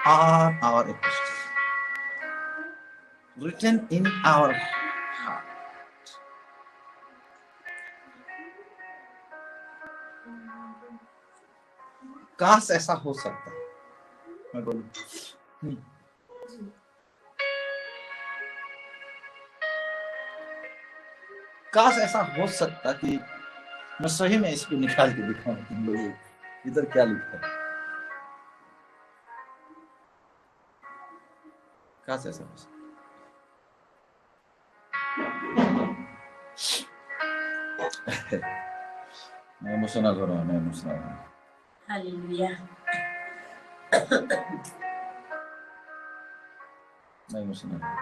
Speaker 2: are our epistles, written in our heart. काश ऐसा हो सकता. मैं बोलूं, काश ऐसा हो सकता कि मैं सही में इसको निकाल के दिखाऊं तुम लोगों को. इधर क्या लिखा है? कहाँ से ऐसा हो? मैं इमोशनल हो रहा हूँ, मैं इमोशनल हो रहा हूँ।
Speaker 8: हालेलुया।
Speaker 2: मैं इमोशनल हो रहा हूँ।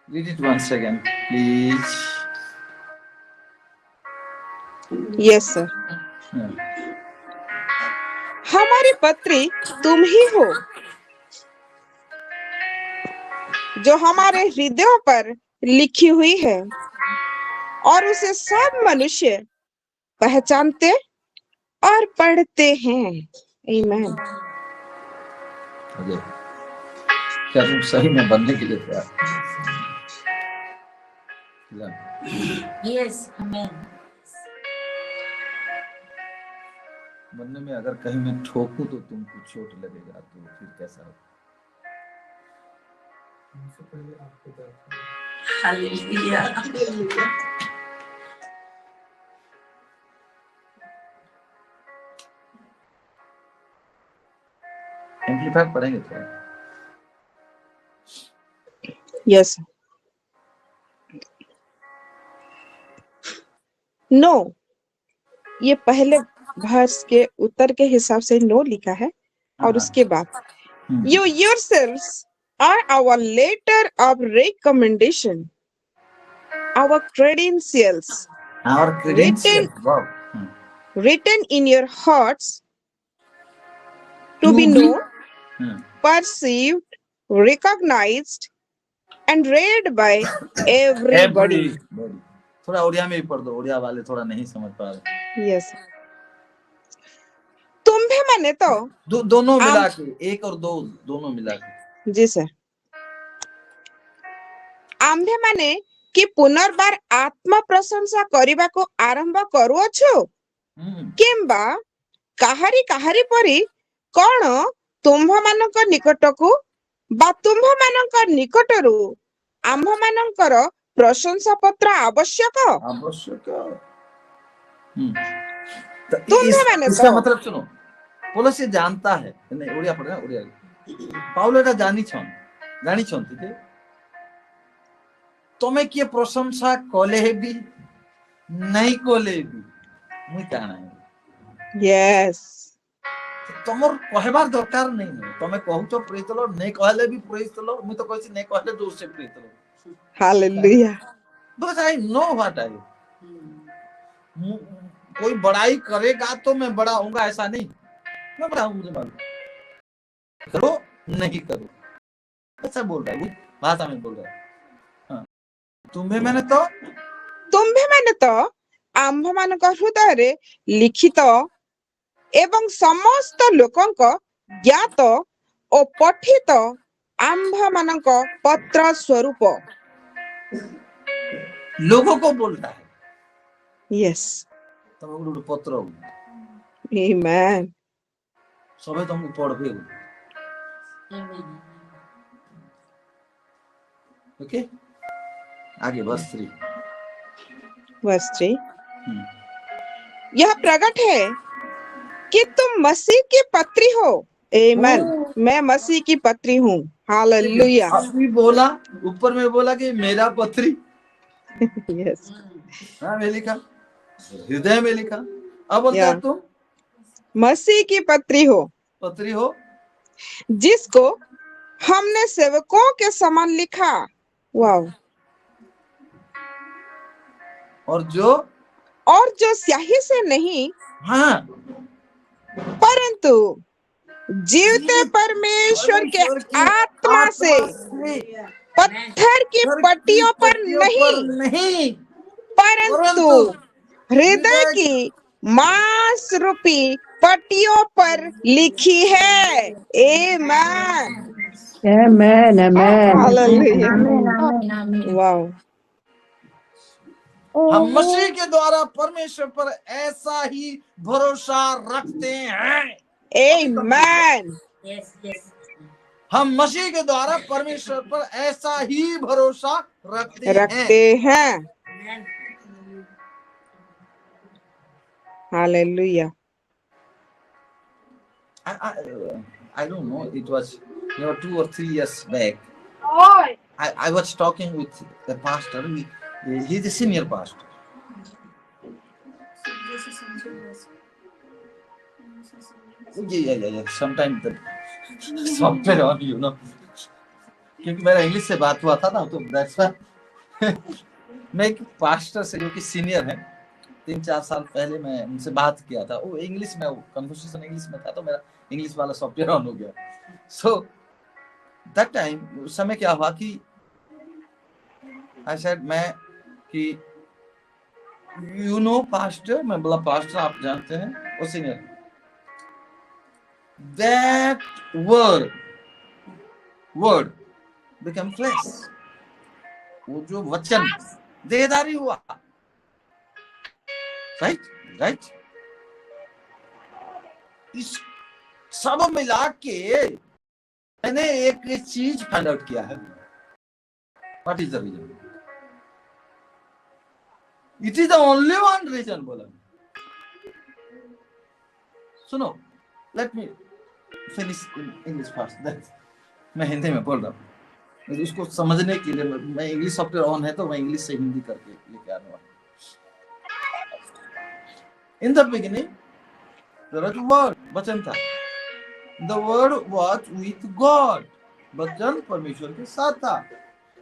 Speaker 2: Read it once again, please.
Speaker 5: Yes sir.
Speaker 2: Yeah.
Speaker 5: हमारी पत्री तुम ही हो, जो हमारे हृदयों पर लिखी हुई है और उसे सब मनुष्य पहचानते और पढ़ते हैं। आमीन।
Speaker 2: अजय, क्या तुम सही में बनने के लिए तैयार?
Speaker 8: यस, आमीन।
Speaker 2: बनने में अगर कहीं मैं ठोकूं तो तुमको चोट लगेगा, तो फिर कैसा होगा?
Speaker 8: हालेलुया।
Speaker 2: एम्पलीफायर पढ़ेंगे थोड़ा।
Speaker 5: यस। नो, ये पहले वर्स के उत्तर के हिसाब से नो लिखा है और उसके बाद You yourselves are our letter of recommendation, our credentials,
Speaker 2: Our credentials, wow.
Speaker 5: written in your hearts to be known, perceived, recognized, and read by everybody.
Speaker 2: थोड़ा उड़िया में ही पढ़ दो, उड़िया वाले थोड़ा नहीं समझ पा रहे।
Speaker 5: Yes. तुम्हें माने तो
Speaker 2: दोनों मिला के, एक और दो दोनों मिला के।
Speaker 5: जी सर। आम्भे माने कि पुनर्बार आत्मा प्रशंसा करिबा को आरंभ करूअछु किंबा काहारी काहारी परी कोन तुम्भ मानक निकटकू बा तुम्भ मानक निकटरू आम्भ मानकर प्रशंसा पत्र आवश्यक तुम्भे माने
Speaker 2: इसका मतलब सुनो, पौलुस ये जानता है, नहीं उड़िया पढ़ना, उड़िया पाउल एटा जानी छन ठीक है, तमे किए प्रशंसा कले भी नहीं कले भी मुई कहना है।
Speaker 5: यस,
Speaker 2: तमर कहबार दरकार नहीं है, तमे कहूचो प्रेज द लॉर्ड, नहीं कहले भी प्रेज द लॉर्ड, मुई तो कहछि नहीं कहले जोर से प्रेज द लॉर्ड।
Speaker 5: हालेलुया।
Speaker 2: बस आई नो व्हाट आई, कोई बड़ाई करेगा तो मैं बड़ा होऊंगा ऐसा नहीं, मैं बड़ा हूं, मुझे मालूम, करो नहीं करो ऐसा बोल रहा है, भाषा में बोल रहा है। हाँ, तुम्हें मैंने तो
Speaker 5: आम्भ मानक हृदय रे लिखित एवं समस्त लोकंक ज्ञात और पठित आम्भ मानक पत्र स्वरूप
Speaker 2: लोगों को बोल रहा है।
Speaker 5: यस,
Speaker 2: तुम पत्र हो,
Speaker 5: आमेन,
Speaker 2: सबे तुम पढ़बे हो, ओके। आगे वर्स 3।
Speaker 5: यह प्रकट है कि तुम मसीह की पत्री हो। आमेन, मैं मसीह की पत्री हूँ। हालेलुया।
Speaker 2: अभी बोला, ऊपर में बोला कि मेरा पत्री,
Speaker 5: यस,
Speaker 2: हाँ में लिखा, हृदय में लिखा, अब बोलता है तुम
Speaker 5: मसीह की पत्री हो, जिसको हमने सेवकों के समान लिखा। वाव।
Speaker 2: और जो
Speaker 5: स्याही से नहीं,
Speaker 2: हाँ,
Speaker 5: परंतु जीवते परमेश्वर के आत्मा से पत्थर की पट्टियों पर नहीं, परंतु हृदय की मांस रूपी पट्टियों पर लिखी है। आमेन,
Speaker 3: आमेन, आमेन,
Speaker 5: हालेलुया,
Speaker 8: आमीन।
Speaker 5: वाव।
Speaker 2: हम मसीह के द्वारा परमेश्वर पर ऐसा ही भरोसा रखते हैं।
Speaker 5: आमेन,
Speaker 8: यस, यस।
Speaker 2: हम मसीह के द्वारा परमेश्वर पर ऐसा ही भरोसा
Speaker 5: रखते हैं। Hallelujah.
Speaker 2: I don't know, it was 2 or 3 years back. I was talking with the pastor. He's a senior pastor. Yeah. Sometimes the software on, क्योंकि मेरा इंग्लिश से बात हुआ था ना, तो that's why मैं एक पास्टर से जो कि सीनियर है, 3-4 साल पहले मैं उनसे बात किया था। वो इंग्लिश में, वो कन्वर्सेशन इंग्लिश में था, तो मेरा इंग्लिश वाला सॉफ्टवेयर ऑन हो गया। सो दैट टाइम, उस समय क्या हुआ कि आई सेड मैं कि पास्टर, मैं बोला पास्टर आप जानते हैं, वो senior, that word become flesh, वो जो वचन देहधारी हुआ। राइट। इस सब मिला के मैंने एक चीज फाइंड आउट किया है। What is the reason? It is the only one reason. बोला, सुनो, let me finish in English first. मैं हिंदी में बोल रहा हूँ, उसको समझने के लिए मैं इंग्लिश सॉफ्टवेयर ऑन है, तो मैं इंग्लिश से हिंदी करके लेके आ रहा हूँ। In the beginning there was word, वचन था। The word was with God, वचन परमेश्वर के साथ था।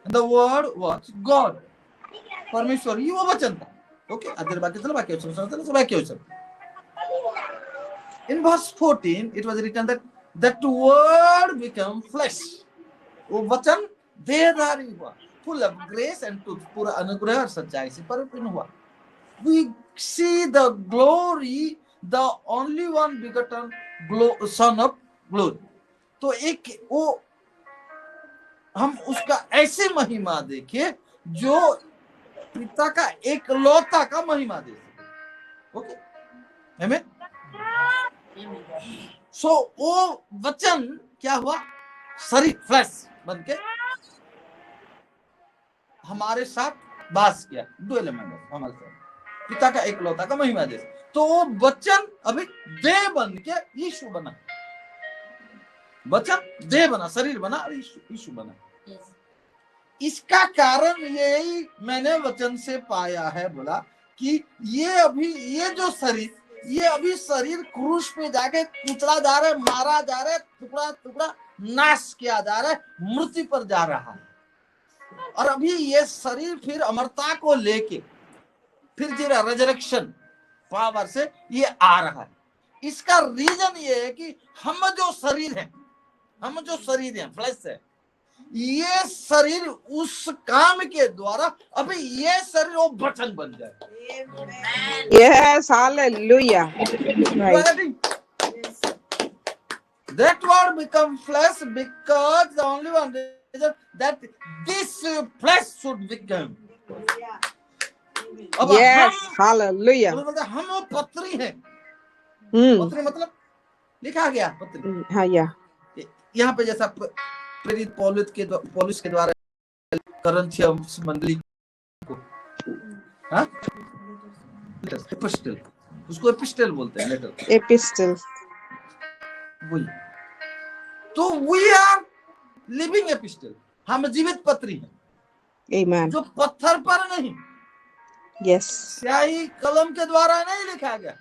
Speaker 2: द वर्ड वाज गॉड, परमेश्वर ही वो वचन था। ओके, अदर बाकी चलो, बाकी वचन। In verse 14 it was written that word became flesh, वो वचन देहधारी हुआ, full of grace and truth, पूरा अनुग्रह और सच्चाई से परिपूर्ण हुआ। We see the glory, the only one begotten son of glory। तो एक वो हम उसका ऐसे महिमा देखे जो पिता का एकलौता का महिमा दे सके। ओके, आमीन। सो वो वचन क्या हुआ? शरीर, फ्लैश बन के हमारे साथ वास किया, दो एलिमेंट हमारे साथ, पिता का एकलौता का महिमा दे। तो वो वचन अभी देह बन के यीशु बना, वचन देह बना, शरीर बना और यीशु बना। इसका कारण यही मैंने वचन से पाया है, बोला कि ये जो शरीर, ये अभी शरीर क्रूस पे जाके कुचला जा रहा है, मारा जा रहा है, टुकड़ा टुकड़ा नाश किया जा रहा है, मृत्यु पर जा रहा है। और अभी ये शरीर फिर अमरता को लेके फिर जो रेजरेक्शन पावर से ये आ रहा है। इसका रीजन ये है कि हम जो शरीर हैं, फ्लैश है, ये शरीर उस काम के द्वारा अभी ये शरीर वो वचन बन जाए।
Speaker 5: Yes, hallelujah. Right.
Speaker 2: That word become flesh because the only one reason that this flesh should become.
Speaker 5: Yes, hallelujah.
Speaker 2: हम वो पत्री हैं। पत्री मतलब लिखा गया पत्री।
Speaker 5: हाँ, या
Speaker 2: यहाँ पे जैसा प्रेरित पौलुस के द्वारा करंथिया मंडली को, हाँ, एपिस्टल, उसको एपिस्टल बोलते हैं, लेटर,
Speaker 5: एपिस्टल।
Speaker 2: वही। तो वी आर लिविंग एपिस्टल, हम जीवित पत्री हैं।
Speaker 5: Amen.
Speaker 2: जो पत्थर पर नहीं,
Speaker 5: Yes.
Speaker 2: स्याही कलम के द्वारा नहीं लिखा गया,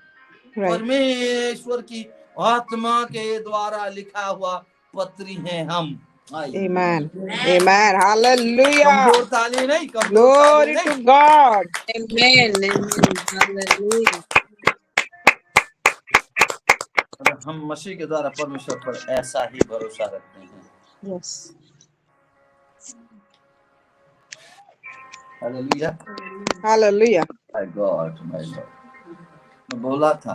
Speaker 5: Right.
Speaker 2: परमेश्वर की आत्मा के द्वारा लिखा हुआ पत्री हैं हम।
Speaker 5: Amen. Amen. Hallelujah.
Speaker 2: कमजोर ताली नहीं,
Speaker 5: Glory to God.
Speaker 9: Amen. Hallelujah.
Speaker 2: हम मसीह के द्वारा परमेश्वर पर ऐसा ही भरोसा रखते हैं।
Speaker 5: Yes.
Speaker 2: Hallelujah.
Speaker 5: Hallelujah.
Speaker 2: My God, my God। मैं बोला था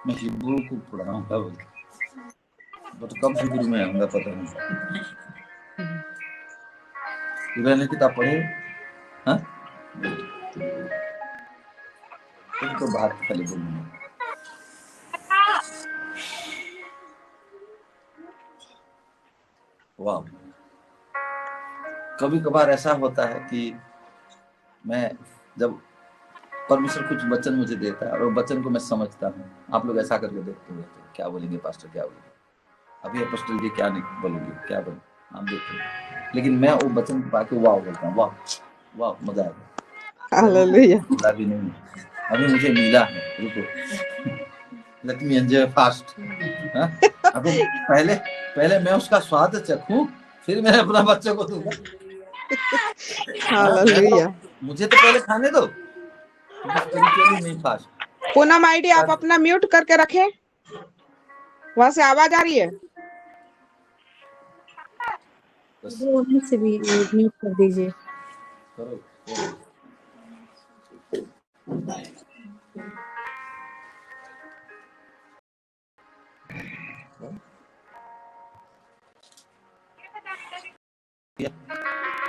Speaker 2: मैं हिब्रू को पढ़ाऊंगा, बट कब हिब्रू में आऊंगा पता नहीं। इब्रानी किताब पढ़े, हाँ, तो बात खाली बोलूंगा। वाह, कभी कभार ऐसा होता है कि मैं जब परमेश्वर कुछ वचन मुझे देता है और वो वचन को मैं समझता हूँ, आप लोग ऐसा करके देखते हो तो क्या बोलेंगे पास्टर, क्या बोलेंगे, अभी अपोस्टल जी क्या नहीं बोलेंगे, क्या बोलेंगे, आप देखते हैं। लेकिन मैं वो वचन को पाके वाह बोलता हूँ, वाह वाह, मजा आएगा।
Speaker 5: हालेलुया।
Speaker 2: मिला भी नहीं, अभी मुझे मिला है, रुको, लेट मी एंजॉय फास्ट। अभी पहले मैं उसका स्वाद चखूं, फिर मैं अपना बच्चों को दूंगा।
Speaker 5: हालेलुया।
Speaker 2: मुझे तो पहले खाने दो, स्पिरिचुअली नहीं फास्ट।
Speaker 5: पूनम आईडी आप अपना म्यूट करके रखें, वहां से आवाज आ रही है।
Speaker 7: वहीं से भी म्यूट कर दीजिए।
Speaker 2: करो।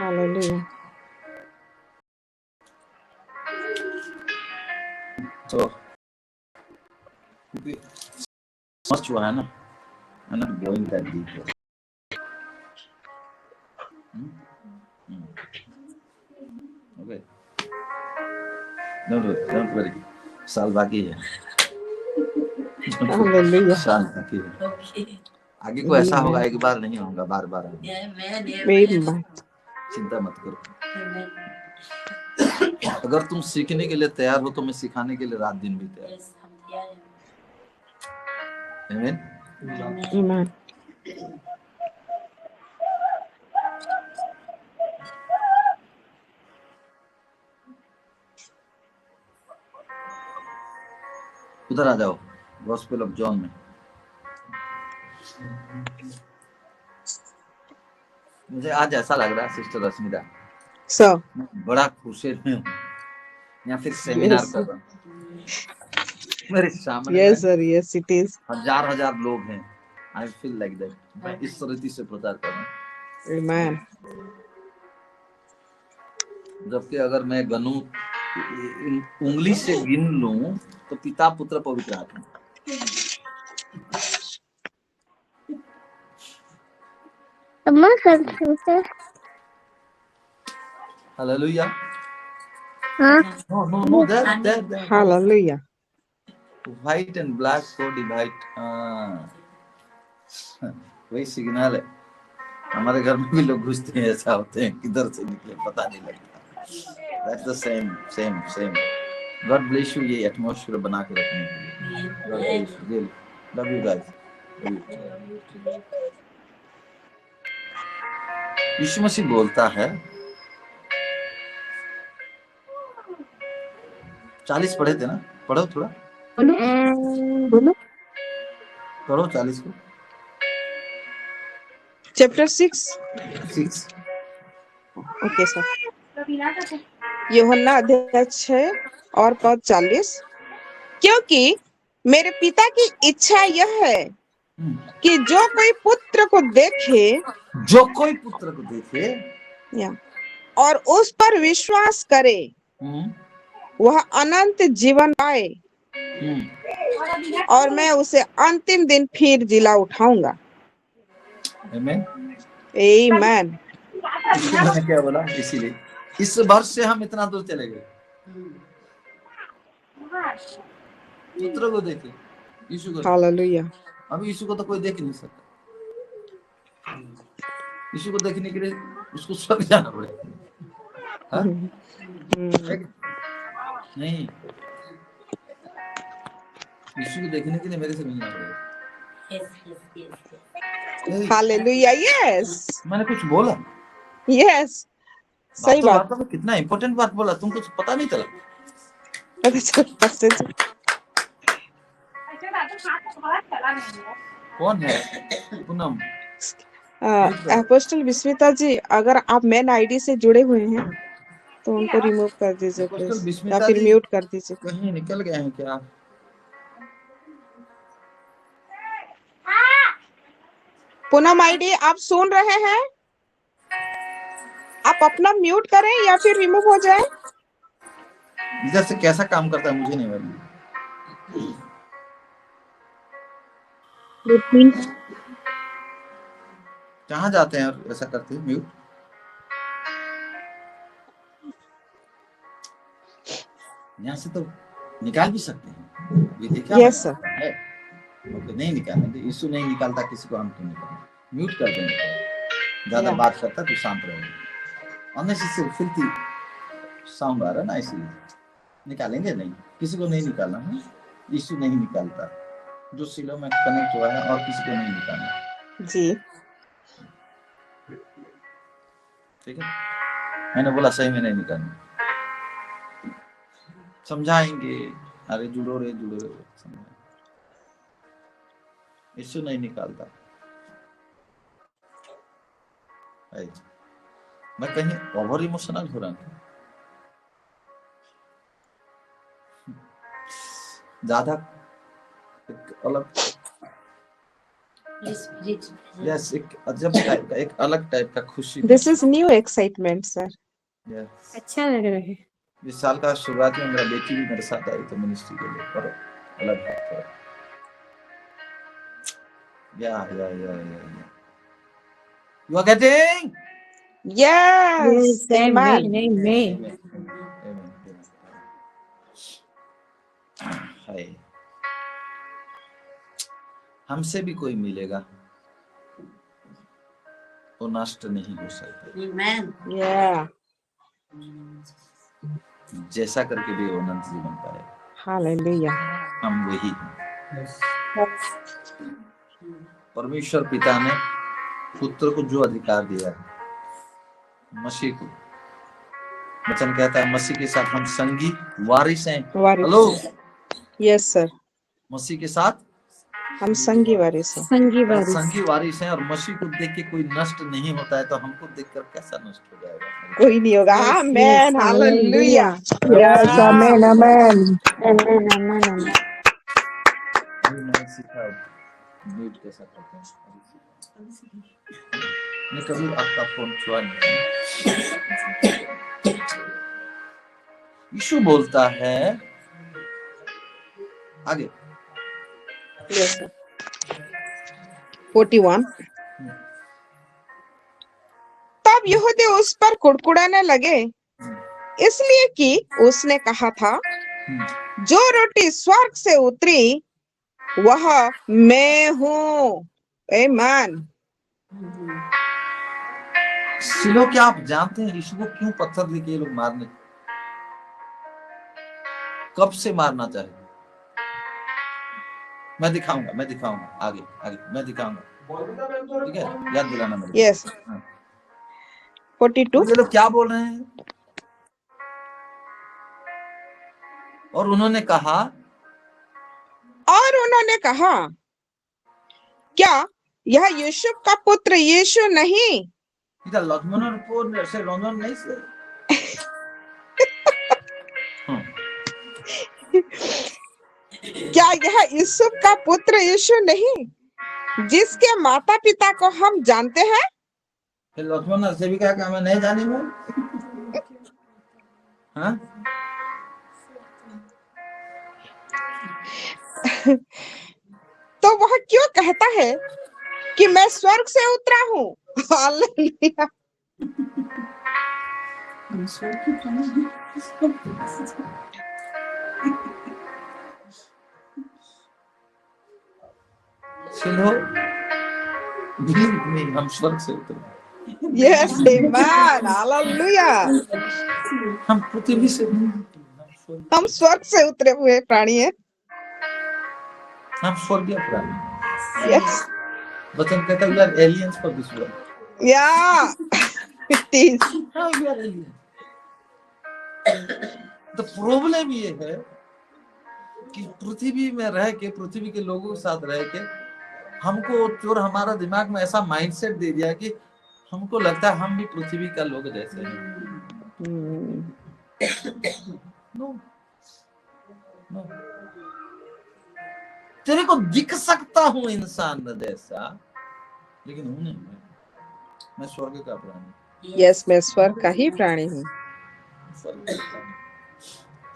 Speaker 5: हालेलुया।
Speaker 2: तो मस्त हुआ है ना, I'm not going that deep. Okay. Don't worry. साल बाकी है।
Speaker 5: हालेलुया।
Speaker 2: साल बाकी है।
Speaker 8: Okay.
Speaker 2: आगे को ऐसा होगा, एक बार नहीं होगा, बार बार होगा।
Speaker 8: Amen.
Speaker 2: चिंता मत करो।
Speaker 8: Amen.
Speaker 2: अगर तुम सीखने के लिए तैयार हो तो मैं सिखाने के लिए रात दिन भी तैयार
Speaker 8: Yes, हम तैयार हैं।
Speaker 2: हूं। आमीन।
Speaker 5: ईमान।
Speaker 2: उधर आ जाओ, गॉस्पेल ऑफ जॉन में। मुझे आज ऐसा लग रहा है सिस्टर रश्मिता,
Speaker 5: सर
Speaker 2: बड़ा क्रूसेड में हूँ या फिर सेमिनार
Speaker 5: Yes.
Speaker 2: कर रहा हूँ। मेरे सामने
Speaker 5: yes sir, yes it is.
Speaker 2: हजार लोग हैं। I feel like that. मैं इस रीति से प्रचार कर रहा हूँ।
Speaker 5: ईमान।
Speaker 2: जबकि अगर मैं गनू उंगली से गिन लूं तो पिता पुत्र पवित्र आत्मा। Hallelujah. No, that.
Speaker 5: Hallelujah.
Speaker 2: White and black को डिवाइड, वही सिग्नल है। हमारे घर में भी लोग घुसते हैं, ऐसा होते हैं, किधर से निकले पता नहीं लगता। That's the same. God bless you, ये एटमॉस्फेयर बना के रखने के लिए। God bless you, really. Love you guys. यीशु मसीह बोलता है, 40 पढ़े थे ना, पढ़ो थोड़ा,
Speaker 7: बोलो।
Speaker 2: पढ़ो 40 को।
Speaker 5: चैप्टर 6। Okay sir. यूहन्ना अध्याय 6 और पद 40। क्योंकि मेरे पिता की इच्छा यह है कि जो कोई पुत्र को देखे या और उस पर विश्वास करे वह अनंत जीवन पाए, और मैं उसे अंतिम दिन फिर जिला उठाऊंगा।
Speaker 2: आमीन।
Speaker 5: आमीन।
Speaker 2: मैंने क्या बोला, इसीलिए इस वर्ष से हम इतना दूर चले गए। पुत्र को देखे, यीशु को।
Speaker 5: हालेलुया।
Speaker 2: अभी यीशु को तो कोई देख नहीं सकता। यीशु को देखने के लिए उसको स्वर्ग जाना पड़ेगा। नहीं, यीशु को देखने के लिए मेरे से मिलना पड़ेगा।
Speaker 5: हालेलुया। यस,
Speaker 2: मैंने कुछ बोला?
Speaker 5: यस, सही बात।
Speaker 2: में कितना इंपॉर्टेंट बात बोला, तुमको पता नहीं चला? कौन है? पूनम।
Speaker 5: अपोस्टल विस्मिता जी, अगर आप मेन आईडी से जुड़े हुए हैं तो उनको रिमूव कर दीजिए प्लीज, या फिर म्यूट कर दीजिए।
Speaker 2: कहीं निकल गए हैं क्या?
Speaker 5: पूनम आईडी आप सुन रहे हैं? आप अपना म्यूट करें या फिर रिमूव हो जाए।
Speaker 2: इधर से कैसा काम करता है मुझे नहीं मालूम। कहाँ जाते हैं और ऐसा करते हैं म्यूट? यहाँ से तो निकाल भी सकते हैं, ये देखा
Speaker 5: यस सर।
Speaker 2: है। ओके, नहीं निकालना, यीशु नहीं निकालता किसी को, हम क्यों निकालें? म्यूट कर देंगे, ज्यादा बात करता तो शांत रहेगा। अननेसेसरी फिल्थी साउंड आ रहा ना, इसलिए निकालेंगे नहीं, किसी को नहीं निकालना है। यीशु नहीं निकालता, जो सिलो में कनेक्ट हुआ है, और किसी को नहीं निकालना
Speaker 5: जी।
Speaker 2: ठीक है, मैंने बोला सही में नहीं निकालना, समझाएंगे, अरे जुड़ो रे समझाएंगे। यीशु नहीं निकालता। मैं कहीं ओवर इमोशनल हो रहा हूँ, ज्यादा अलग, यस, एक अजब टाइप का, एक अलग टाइप का खुशी।
Speaker 5: This is new excitement sir.
Speaker 2: Yes,
Speaker 7: अच्छा लग रहा है।
Speaker 2: इस साल का शुरुआत में मेरा बेटी भी मेरे साथ आई तो मिनिस्ट्री के लिए, और अलग है। या you are getting?
Speaker 5: Yes,
Speaker 7: Amen.
Speaker 5: amen.
Speaker 7: Amen.
Speaker 2: हाय, हमसे भी कोई मिलेगा, वो नष्ट नहीं हो सकता।
Speaker 8: Amen.
Speaker 5: Yeah.
Speaker 2: जैसा करके भी वो अनंत जीवन पाए।
Speaker 5: Hallelujah.
Speaker 2: हम वही हैं। परमेश्वर पिता ने पुत्र को जो अधिकार दिया है, मसीह को, वचन कहता है मसीह के साथ हम संगी वारिस हैं। हेलो,
Speaker 5: यस सर,
Speaker 2: मसीह के साथ
Speaker 5: हम संगी वारिस हैं।
Speaker 2: संगी वारिस हैं, और मसीह को देख के कोई नष्ट नहीं होता है, तो हमको देखकर कैसा नष्ट हो जाएगा?
Speaker 5: कोई नहीं होगा। आमेन, हालेलुया।
Speaker 3: यस, आमेन, आमेन।
Speaker 2: मैं सीखा म्यूट कैसा करते हैं, मैं कभी आपका फोन छुआ नहीं। यीशु बोलता है आगे,
Speaker 5: यस सर, 41। तब यहूदी उस पर कुड़कुड़ाने लगे, इसलिए कि उसने कहा था, जो रोटी स्वर्ग से उतरी वह मैं हूँ। आमीन।
Speaker 2: सिलो, क्या आप जानते हैं यीशु को क्यों पत्थर लेके लोग मारने, कब से मारना चाहे? मैं दिखाऊंगा आगे मैं दिखाऊंगा, ठीक है? याद दिलाना मेरे।
Speaker 5: यस। 42।
Speaker 2: ये लोग क्या बोल रहे हैं? और उन्होंने कहा, क्या यह यूसुफ का पुत्र यीशु नहीं? इधर लक्ष्मण पुत्र से लंदन नहीं से।
Speaker 5: क्या यह यूसुफ का पुत्र यीशु नहीं, जिसके माता पिता को हम जानते हैं?
Speaker 2: लक्ष्मण से भी कहा कि हमें नहीं जानी मैं। हाँ?
Speaker 5: तो वह क्यों कहता है कि मैं स्वर्ग से उतरा हूँ? हालेलुया।
Speaker 2: चलो, हम स्वर्ग से उतरे।
Speaker 5: यस, आमीन, हालेलुया।
Speaker 2: हम पृथ्वी से,
Speaker 5: हम स्वर्ग से उतरे हुए प्राणी हैं।
Speaker 2: हम स्वर्गीय प्राणी।
Speaker 5: यस।
Speaker 2: वचन कहता है we are aliens for this world.
Speaker 5: Yeah, it is.
Speaker 2: We are aliens. The problem ये है कि पृथ्वी में रह के, पृथ्वी के लोगों के साथ रह के, हमको चोर हमारा दिमाग में ऐसा माइंडसेट दे दिया कि हमको लगता है हम भी पृथ्वी का लोग जैसे हैं। नो, तेरे को दिख सकता हूँ इंसान जैसा, लेकिन हूँ नहीं। मैं स्वर्ग का प्राणी।
Speaker 5: यस, मैं स्वर्ग का ही प्राणी हूँ।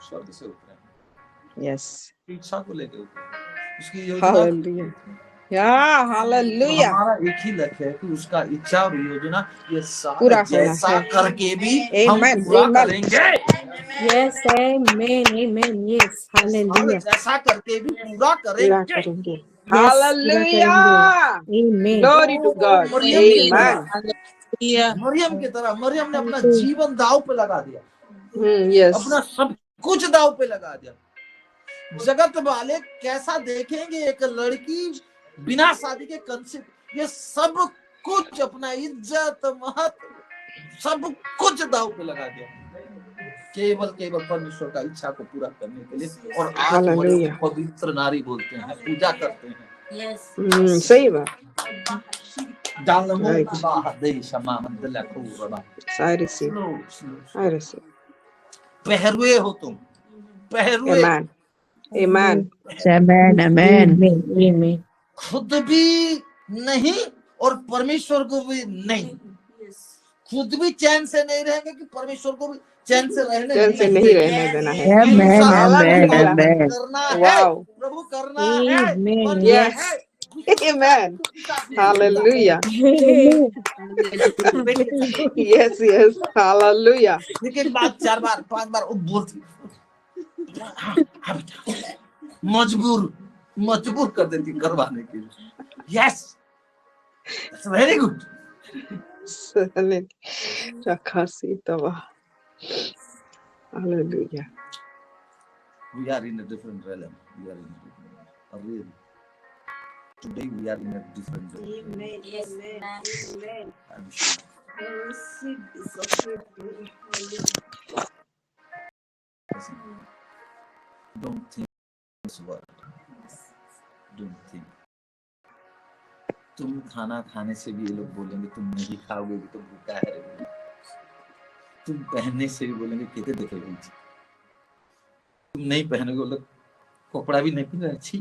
Speaker 2: स्वर्ग से उतरे।
Speaker 5: यस,
Speaker 2: इच्छा को लेकर उतरे, उसकी योजना।
Speaker 5: हालेलुया, या हालेलुया।
Speaker 2: हमारा एक ही लक्ष्य है कि उसका इच्छा और योजना ये
Speaker 5: पूरा
Speaker 2: जैसा
Speaker 5: होना
Speaker 2: करके भी हम
Speaker 5: आमीन,
Speaker 2: पूरा
Speaker 5: आमीन।
Speaker 2: करेंगे।
Speaker 7: Yes, amen, amen. Yes, hallelujah.
Speaker 2: ऐसा करके भी पूरा
Speaker 5: पूरा
Speaker 2: करेंगे।
Speaker 5: करेंगे।
Speaker 7: Yes, पूरा
Speaker 5: हालेलुया,
Speaker 7: करेंगे। Amen.
Speaker 5: Glory to God,
Speaker 2: Mariyam की तरह,
Speaker 5: आमेन।
Speaker 9: Hallelujah.
Speaker 2: मरियम की तरह, मरियम ने अपना
Speaker 7: Hallelujah.
Speaker 2: जीवन दाव पे लगा दिया,
Speaker 5: यस,
Speaker 2: अपना सब कुछ दाव पे लगा दिया। जगत वाले कैसा देखेंगे एक लड़की बिना शादी के कंसीव, ये सब कुछ अपना इज्जत महत्व सब कुछ दाव पे लगा दिया, केवल परमेश्वर का इच्छा को पूरा करने के लिए। और आज मरियम को पवित्र नारी बोलते हैं, पूजा करते हैं।
Speaker 5: सही बात।
Speaker 2: पहरुए हो तुम, पहरुए।
Speaker 5: आमेन, आमेन,
Speaker 3: Amen, amen.
Speaker 7: Amen. Amen.
Speaker 2: खुद भी नहीं और परमेश्वर को भी नहीं, खुद भी चैन से नहीं रहेंगे कि परमेश्वर को भी चैन से रहने
Speaker 5: नहीं रहने देना है।
Speaker 3: Amen, amen, amen.
Speaker 2: करना है,
Speaker 5: वाओ,
Speaker 2: प्रभु करना है,
Speaker 7: Amen.
Speaker 2: बनना
Speaker 5: Yes.
Speaker 2: है।
Speaker 5: Amen, hallelujah,
Speaker 7: Amen.
Speaker 5: Yes yes, hallelujah.
Speaker 2: एक बात 4 बार 5 बार वो बोलती, मजबूर कर देती करवाने के लिए। Yes, very good.
Speaker 5: रखासी तवा, hallelujah.
Speaker 2: We are in a different realm. We are in a realm. Today we are in a different realm.
Speaker 4: Amen.
Speaker 8: Yes,
Speaker 4: Amen.
Speaker 8: amen.
Speaker 4: Amen.
Speaker 2: I'm sure.
Speaker 4: I receive this of you.
Speaker 2: Listen, don't think this word. Don't think. तुम खाना खाने से भी ये लोग बोलेंगे तुम नहीं खाओगे भी तो भूखा है रे। तुम पहनने से भी बोलेंगे कितने देखोगे, तुम नहीं पहनोगे वो लोग कपड़ा भी नहीं पहन रहे अच्छी।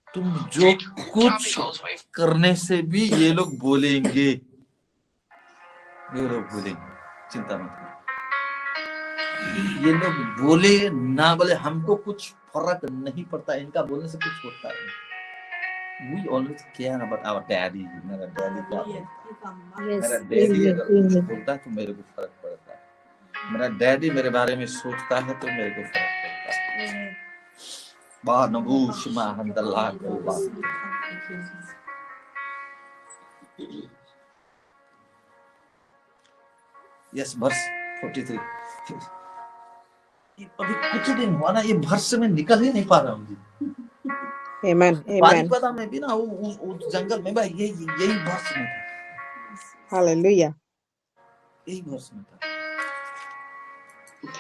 Speaker 2: तुम जो कुछ करने से भी ये लोग बोलेंगे, ये लोग बोलेंगे, चिंता मत करो। ये लोग बोले ना बोले हमको कुछ फर्क नहीं पड़ता, इनका बोलने से कुछ होता है। We always care about our daddy. मेरा डैडी क्या बोलता है,
Speaker 7: Yes.
Speaker 2: मेरा डैडी
Speaker 7: Amen.
Speaker 2: अगर कुछ
Speaker 7: Amen.
Speaker 2: बोलता है तो मेरे को फर्क पड़ता है, मेरा डैडी मेरे बारे में सोचता है तो मेरे को फर्क पड़ता है। यस, वर्ष 43। अभी कुछ दिन हुआ ना, ये वर्ष में निकल ही नहीं पा रहा हूँ जी।
Speaker 5: आमेन, आमेन,
Speaker 2: पता में भी ना वो जंगल में भाई यही वर्ष में था,
Speaker 5: हालेलुया।
Speaker 2: यही वर्ष में था।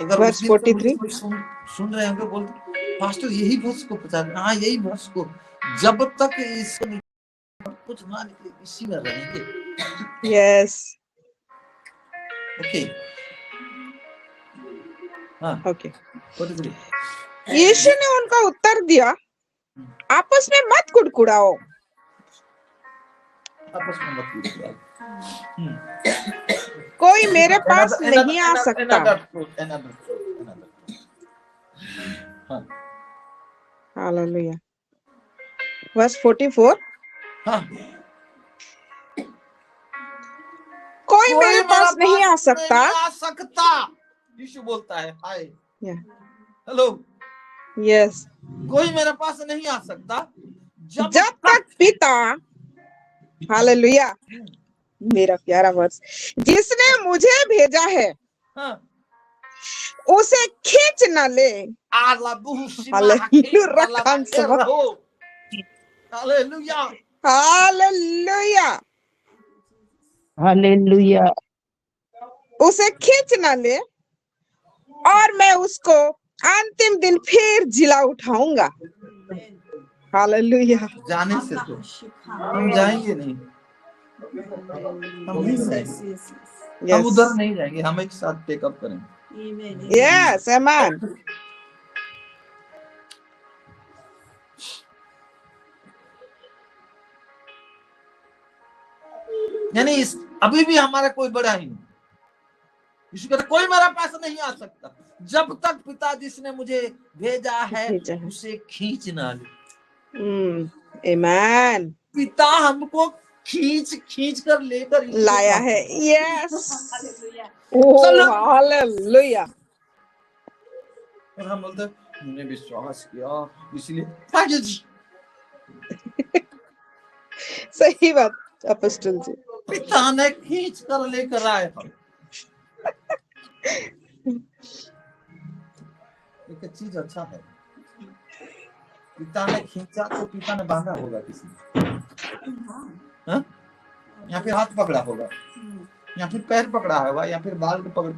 Speaker 2: अगर
Speaker 5: वर्ष 43
Speaker 2: कोई सुन रहे होंगे बोलते पास्टर यही वर्ष को पता है। हाँ, यही वर्ष को, जब तक इससे कुछ ना निकले इसी में रहेंगे।
Speaker 5: यस,
Speaker 2: ओके, हाँ,
Speaker 5: ओके।
Speaker 2: 43।
Speaker 5: यीशु ने उनका उत्तर दिया, आपस में मत कुड़कुड़ाओ।
Speaker 2: आपस में मत कुड़कुड़ाओ।
Speaker 5: कोई मेरे पास नहीं आ सकता। हालेलुया। वर्स 44,
Speaker 2: हाँ,
Speaker 5: कोई मेरे पास नहीं आ सकता।
Speaker 2: यीशु बोलता है, हाय,
Speaker 5: या,
Speaker 2: हेलो,
Speaker 5: यस,
Speaker 2: कोई मेरे पास नहीं आ सकता
Speaker 5: जब तक पिता, हालेलुया, मेरा प्यारा वर्स, जिसने मुझे भेजा है,
Speaker 2: हाँ,
Speaker 5: उसे खींच न ले।
Speaker 2: Hallelujah,
Speaker 5: hallelujah,
Speaker 3: Hallelujah.
Speaker 5: उसे खींच न ले और मैं उसको अंतिम दिन फिर जिला उठाऊंगा। हालेलुया।
Speaker 2: जाने से तो हम जाएंगे नहीं, हम नहीं जाएंगे, हम उधर नहीं जाएंगे, हम एक साथ टेकअप करेंगे।
Speaker 5: यस, आमेन।
Speaker 2: यानी अभी भी हमारा कोई बड़ा ही नहीं। यीशु कहता कोई मेरे पास नहीं आ सकता जब तक पिता जिसने मुझे भेजा है उसे खींच ना ले।
Speaker 5: आमेन।
Speaker 2: पिता हमको खींच खींच कर लेकर
Speaker 5: लाया है। Yes,
Speaker 4: hallelujah.
Speaker 5: Oh hallelujah.
Speaker 2: और हम बोलते मैंने विश्वास किया इसलिए थैंक यू जी।
Speaker 5: सही बात अपोस्टल जी।
Speaker 2: पिता ने खींच कर लेकर आए हम। एक चीज अच्छा है, पिता ने खींचा तो पिता ने बांधा होगा किसी ने, या फिर हाथ पकड़ा होगा, या फिर पैर पकड़ा होगा, या फिर बाल को पकड़।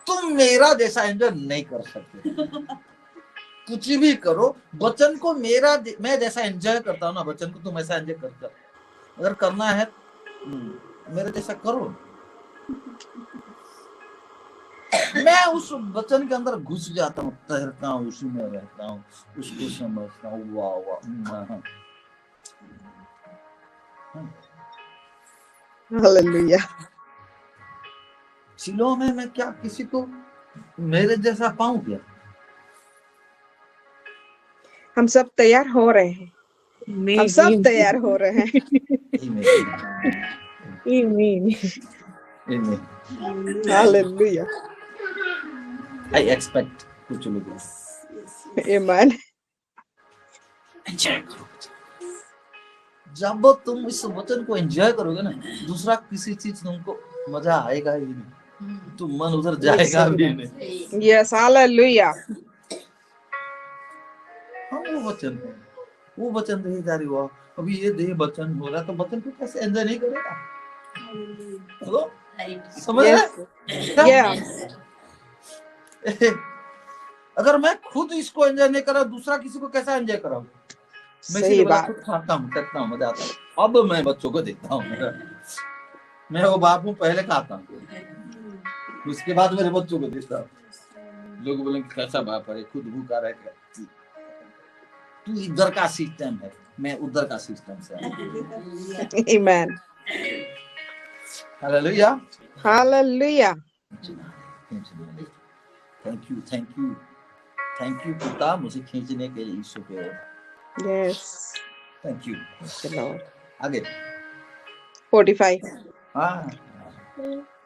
Speaker 2: तुम मेरा जैसा एंजॉय नहीं कर सकते। कुछ भी करो, वचन को मैं जैसा एंजॉय करता हूँ ना, वचन को तुम ऐसा एंजॉय कर। अगर करना है मेरे जैसा करो। मैं उस वचन के अंदर घुस जाता हूँ, तैरता हूँ, उसी में रहता हूँ, उसको समझता हूँ। वाह वाह,
Speaker 5: हालेलुया।
Speaker 2: शिलोह में मैं क्या किसी को मेरे जैसा पाऊं क्या?
Speaker 5: हम सब तैयार हो रहे हैं, हम सब तैयार हो रहे हैं। हालेलुया।
Speaker 2: I expect कुछ लोग
Speaker 5: आमीन।
Speaker 2: एंजॉय करो। जब तुम इस वचन को एंजॉय करोगे ना, दूसरा किसी चीज तुमको मजा आएगा ही नहीं, तो मन उधर जाएगा भी नहीं।
Speaker 5: Yes, hallelujah.
Speaker 2: वो वचन दे जारी हुआ, अभी ये दे वचन हो रहा, तो वचन को कैसे एंजॉय नहीं करेगा? हेलो, समझ रहे? अगर मैं खुद इसको एंजॉय नहीं कर रहा, दूसरा किसी को कैसा एंजॉय कराऊं? मैं
Speaker 5: सही बात।
Speaker 2: खुद खाता हूँ, करता हूँ, मजा आता है। अब मैं बच्चों को देखता हूँ, मैं वो बाप हूँ, पहले खाता हूँ, उसके बाद मेरे बच्चों को देखता हूँ। लोग बोलेंगे कैसा बाप है, खुद भूखा रह। तू इधर का सिस्टम है, मैं उधर का सिस्टम से।
Speaker 5: Amen.
Speaker 2: Hallelujah,
Speaker 5: hallelujah.
Speaker 2: Thank you, thank you, thank you पिता, मुझे खींचने के लिए यीशु के ओर।
Speaker 5: Yes,
Speaker 2: thank you
Speaker 5: Lord.
Speaker 2: आगे
Speaker 5: 45।
Speaker 2: हाँ,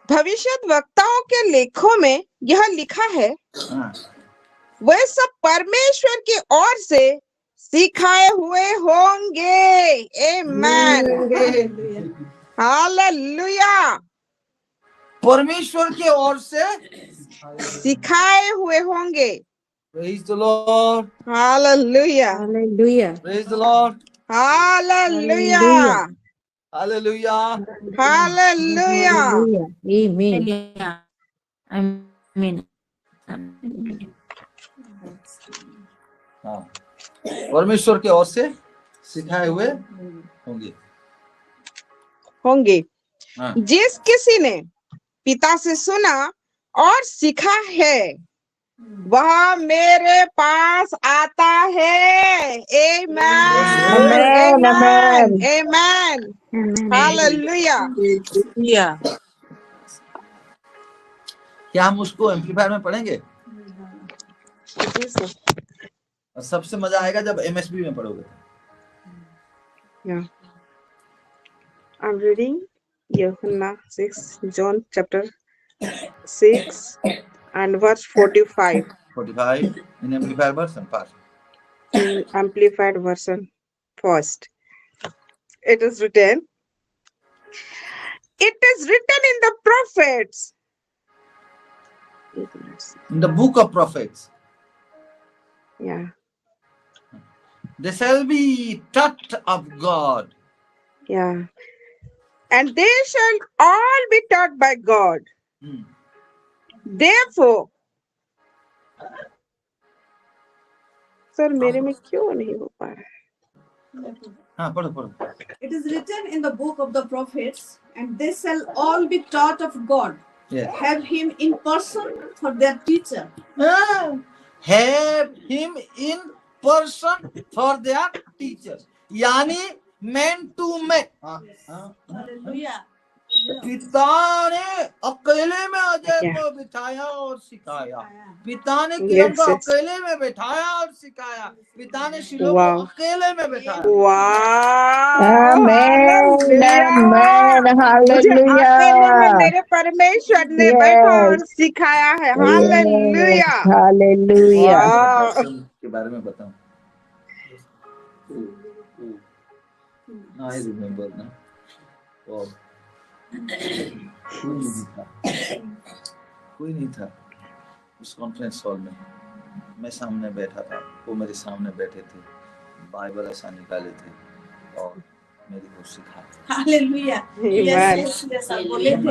Speaker 5: भविष्य वक्ताओं के लेखों में यह लिखा है,
Speaker 2: हाँ,
Speaker 5: वे सब परमेश्वर की ओर से सिखाए हुए होंगे। आमीन। हालेलुया।
Speaker 2: परमेश्वर की ओर से
Speaker 5: सिखाए हुए होंगे।
Speaker 2: Praise the Lord,
Speaker 5: hallelujah,
Speaker 7: hallelujah,
Speaker 2: praise the Lord,
Speaker 5: hallelujah,
Speaker 2: hallelujah,
Speaker 5: hallelujah.
Speaker 7: आमीन।
Speaker 8: आमीन।
Speaker 2: हाँ, परमेश्वर की ओर से सिखाए हुए होंगे। हाँ,
Speaker 5: जिस किसी ने पिता से सुना और सीखा है, वह मेरे पास आता है। आमीन, आमीन, आमीन। हालेलुया।
Speaker 2: क्या हम उसको एम्पलीफायर में पढ़ेंगे? और सबसे मजा आएगा जब एमएसबी में पढ़ोगे।
Speaker 5: I'm reading Yohanna 6, John chapter 6 and verse 45.
Speaker 2: 45 in amplified version first.
Speaker 5: In amplified version first. It is written in the prophets.
Speaker 2: In the book of prophets.
Speaker 5: Yeah.
Speaker 2: They shall be taught of God.
Speaker 5: Yeah. And they shall all be taught by God. Therefore, sir मेरे में क्यों नहीं हो पा रहा है?
Speaker 2: हाँ, पढ़ो।
Speaker 4: It is written in the book of the prophets, and they shall all be taught of God.
Speaker 2: Yes.
Speaker 4: Have him in person for their teacher.
Speaker 2: Have him in person for their teachers. यानी man to man.
Speaker 4: Hallelujah.
Speaker 2: पिता ने अकेले में अजय को बिठाया और सिखाया। पिता ने किरण को अकेले में बैठाया और सिखाया। पिता ने शिलो को अकेले में बैठाया।
Speaker 3: आमेन, आमेन,
Speaker 5: मुझे
Speaker 3: हालेलुया।
Speaker 5: अकेले में मेरे परमेश्वर ने बैठा और सिखाया है। Hallelujah,
Speaker 3: hallelujah.
Speaker 2: के बारे में बताऊं। I remember now. कोई नहीं था उस कॉन्फ्रेंस हॉल में। मैं सामने बैठा था, वो मेरे सामने बैठे थे, बाइबल ऐसा निकाले थे और मेरे को सिखाते।
Speaker 4: हालेलुया, यस यस आप बोले थे।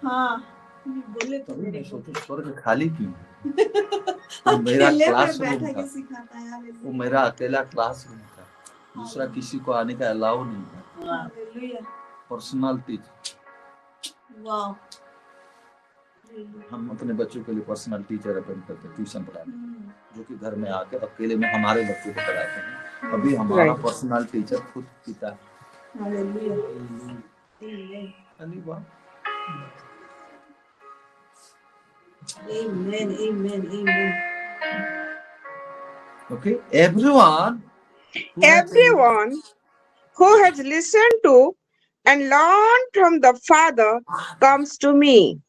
Speaker 4: हाँ बोले तो
Speaker 2: मैं सोचूं स्वर्ग खाली क्यों? वो मेरा क्लासरूम था, वो मेरा अकेला क्लासरूम था, दूसरा किसी को आने का अलाउ नहीं था।
Speaker 4: Hallelujah,
Speaker 2: personal teacher.
Speaker 4: वाह,
Speaker 2: हम अपने बच्चों के लिए पर्सनल टीचर अपॉइंट करते हैं, ट्यूशन पढ़ाते, जो कि घर में आकर अकेले में हमारे बच्चों को पढ़ाते हैं। अभी हमारा पर्सनल टीचर खुद पिता।
Speaker 4: Hallelujah, amen, amen, amen.
Speaker 5: Okay, everyone who has listened to and learned from the Father comes to me.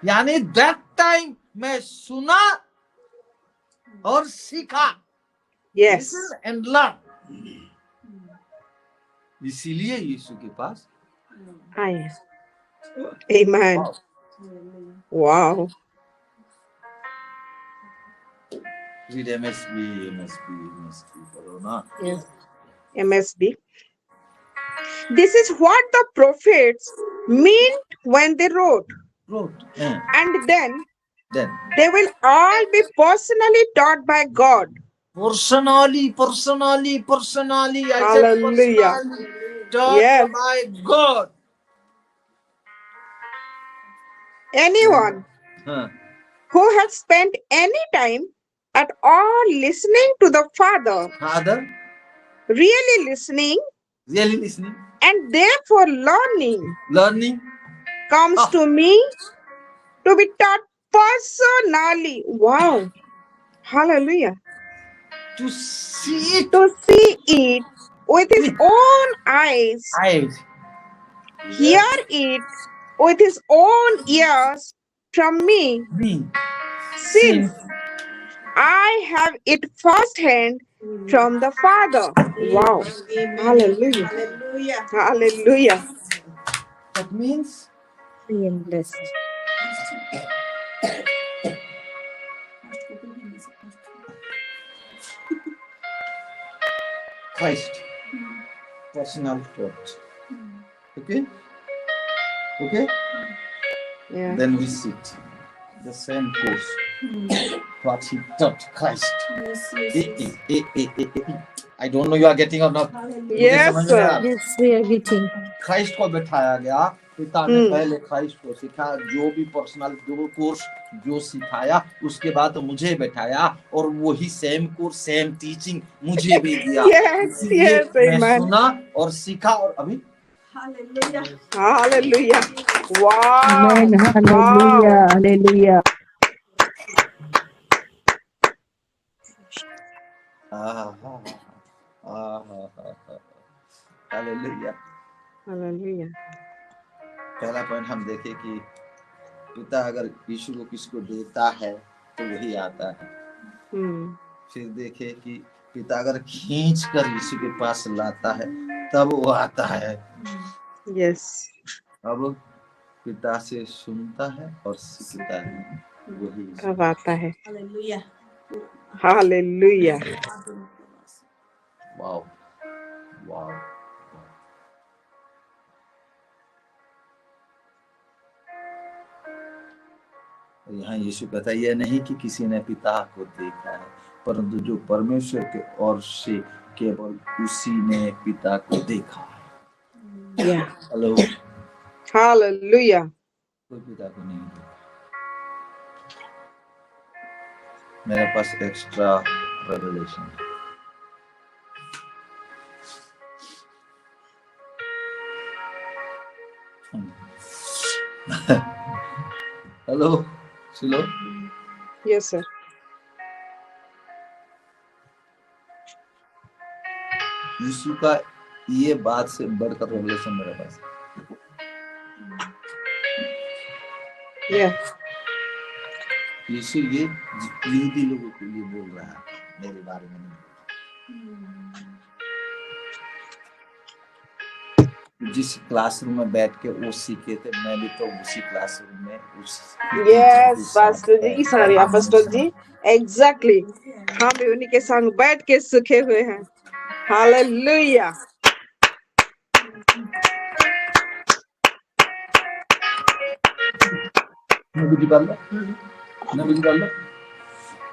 Speaker 2: यानी that time मैं सुना और सीखा।
Speaker 5: Yes.
Speaker 2: Listen and learn. इसीलिए यीशु के पास
Speaker 5: आए। Amen. Wow.
Speaker 2: Read MSB, Corona.
Speaker 5: Yes. MSB. This is what the prophets meant when they wrote. And then they will all be personally taught by God.
Speaker 2: Personally.
Speaker 5: Hallelujah.
Speaker 2: Taught by God.
Speaker 5: Anyone who has spent any time at all listening to the Father, really listening, and therefore learning, comes to me to be taught personally. Wow. Hallelujah.
Speaker 2: To see
Speaker 5: it with his own eyes, hear it with his own ears from me, since I have it firsthand from the Father. Wow. Hallelujah. Hallelujah.
Speaker 2: That means
Speaker 7: I am blessed.
Speaker 2: Christ, personal thought. Okay?
Speaker 5: Yeah.
Speaker 2: Then we sit the same course. What he taught Christ. I don't know you are getting or not.
Speaker 5: Yes, sir.
Speaker 7: Yes, we are getting.
Speaker 2: Christ को बैठाया गया, पिता ने पहले Christ को सिखाया, जो भी पर्सनल जो कोर्स जो सिखाया, उसके बाद मुझे बैठाया और वही सेम कोर्स सेम टीचिंग मुझे भी दिया।
Speaker 5: Yes,
Speaker 2: मैं सुना और सीखा और अभी
Speaker 5: Hallelujah. Wow.
Speaker 3: Amen. Hallelujah. Hallelujah.
Speaker 2: Hallelujah.
Speaker 5: Hallelujah.
Speaker 2: पहला पॉइंट हम देखे कि पिता अगर यीशु को किसको देता है तो वही आता है। फिर देखे कि पिता अगर खींच कर यीशु के पास लाता है तब वो आता है।
Speaker 5: Yes.
Speaker 2: अब पिता से सुनता है और सीखता है, वही
Speaker 5: तब आता है। Hallelujah.
Speaker 2: Wow wow. यहाँ यीशु कहता है यह नहीं कि किसी ने पिता को देखा है, परंतु जो परमेश्वर के ओर से केवल उसी ने पिता को देखा है। हेलो।
Speaker 5: Hallelujah.
Speaker 2: कोई पिता को नहीं देखा। मेरे पास एक्स्ट्रा रेवलेशन है। हेलो सिलो,
Speaker 5: यस सर।
Speaker 2: यीशु का ये बात से बढ़कर रेवलेशन मेरे पास। यीशु ये यहूदी लोगों के लिए बोल रहा है, मेरे बारे में नहीं। जिस क्लासरूम में बैठ के वो सीखे थे, मैं भी तो उसी क्लासरूम में
Speaker 5: यस पास्टर जी, सॉरी पास्टर जी, एग्जैक्टली हम भी उन्हीं के संग बैठ के सीखे हुए हैं। हालेलुया।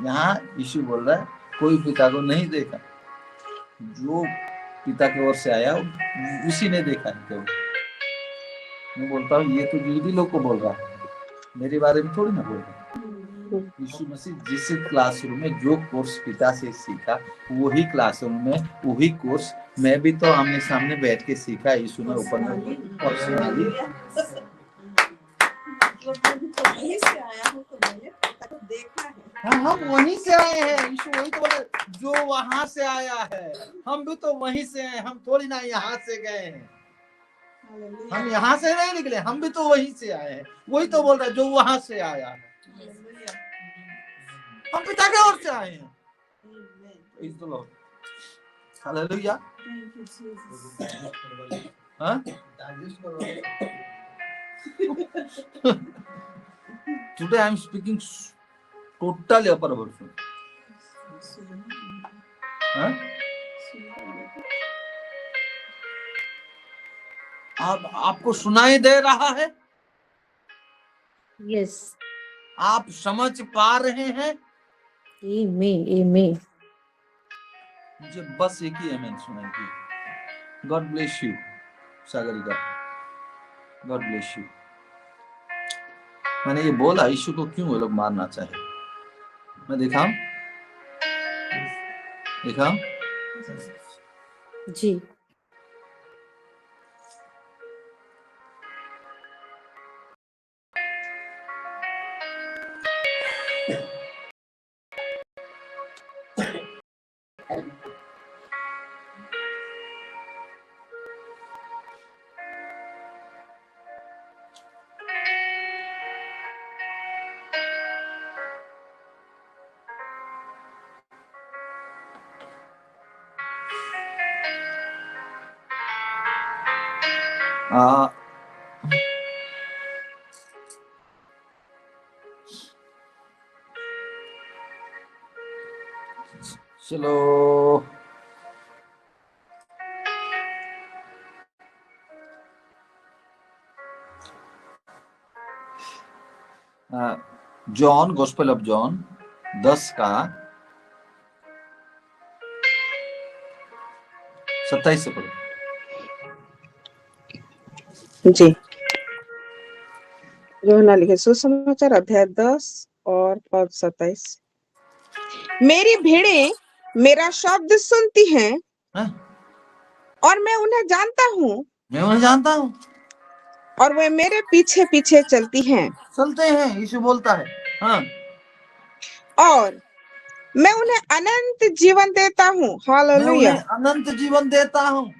Speaker 2: यहाँ यीशु बोल रहा है कोई पिता को नहीं देखा, जो पिता की ओर से आया उसी ने देखा है केवल। मैं बोलता हूँ ये तो यहूदी लोग को बोल रहा है, मेरे बारे में थोड़ी ना बोल रहा। यीशु मसीह जिस क्लासरूम में जो कोर्स पिता से सीखा, वही क्लासरूम में वही कोर्स मैं भी तो आमने सामने बैठ के सीखा। यीशु ने ऊपर में पर्सनली
Speaker 4: वहीं से आया हूँ तो मैंने तक देखा है।
Speaker 2: हाँ, हम वहीं से आए हैं। यीशु वही तो बोले, जो वहां से आया है, हम भी तो वहीं से हैं, हम थोड़ी ना यहाँ से गए हैं। हम यहाँ से नहीं निकले, हम भी तो वहीं से आए हैं। वही तो बोल रहा है जो वहां से आया है, हम पिता के ओर से आए हैं। Praise the Lord. Hallelujah. हाँ? Today I am speaking totally upper version. हाँ? अब आपको सुनाई दे रहा है?
Speaker 7: यस।
Speaker 2: आप समझ पा रहे हैं?
Speaker 7: आमीन आमीन।
Speaker 2: मुझे बस एक ही आमीन सुनाई दी। God bless you Sagarika, God bless you. मैंने ये बोला यीशु को क्यों वो लोग मारना चाहे। मैं दिखाऊं
Speaker 7: जी।
Speaker 2: चलो जॉन, गॉस्पेल ऑफ जॉन 10 का 27 से पढ़ो।
Speaker 5: जी, यूहन्ना लिखे सुसमाचार अध्याय 10 और पद 27। मेरी भेड़ें मेरा शब्द सुनती हैं और मैं उन्हें जानता हूँ, और वे मेरे पीछे पीछे चलते हैं।
Speaker 2: यीशु बोलता है। हाँ।
Speaker 5: और मैं उन्हें अनंत जीवन देता हूँ। हालेलुया।
Speaker 2: अनंत जीवन देता हूँ,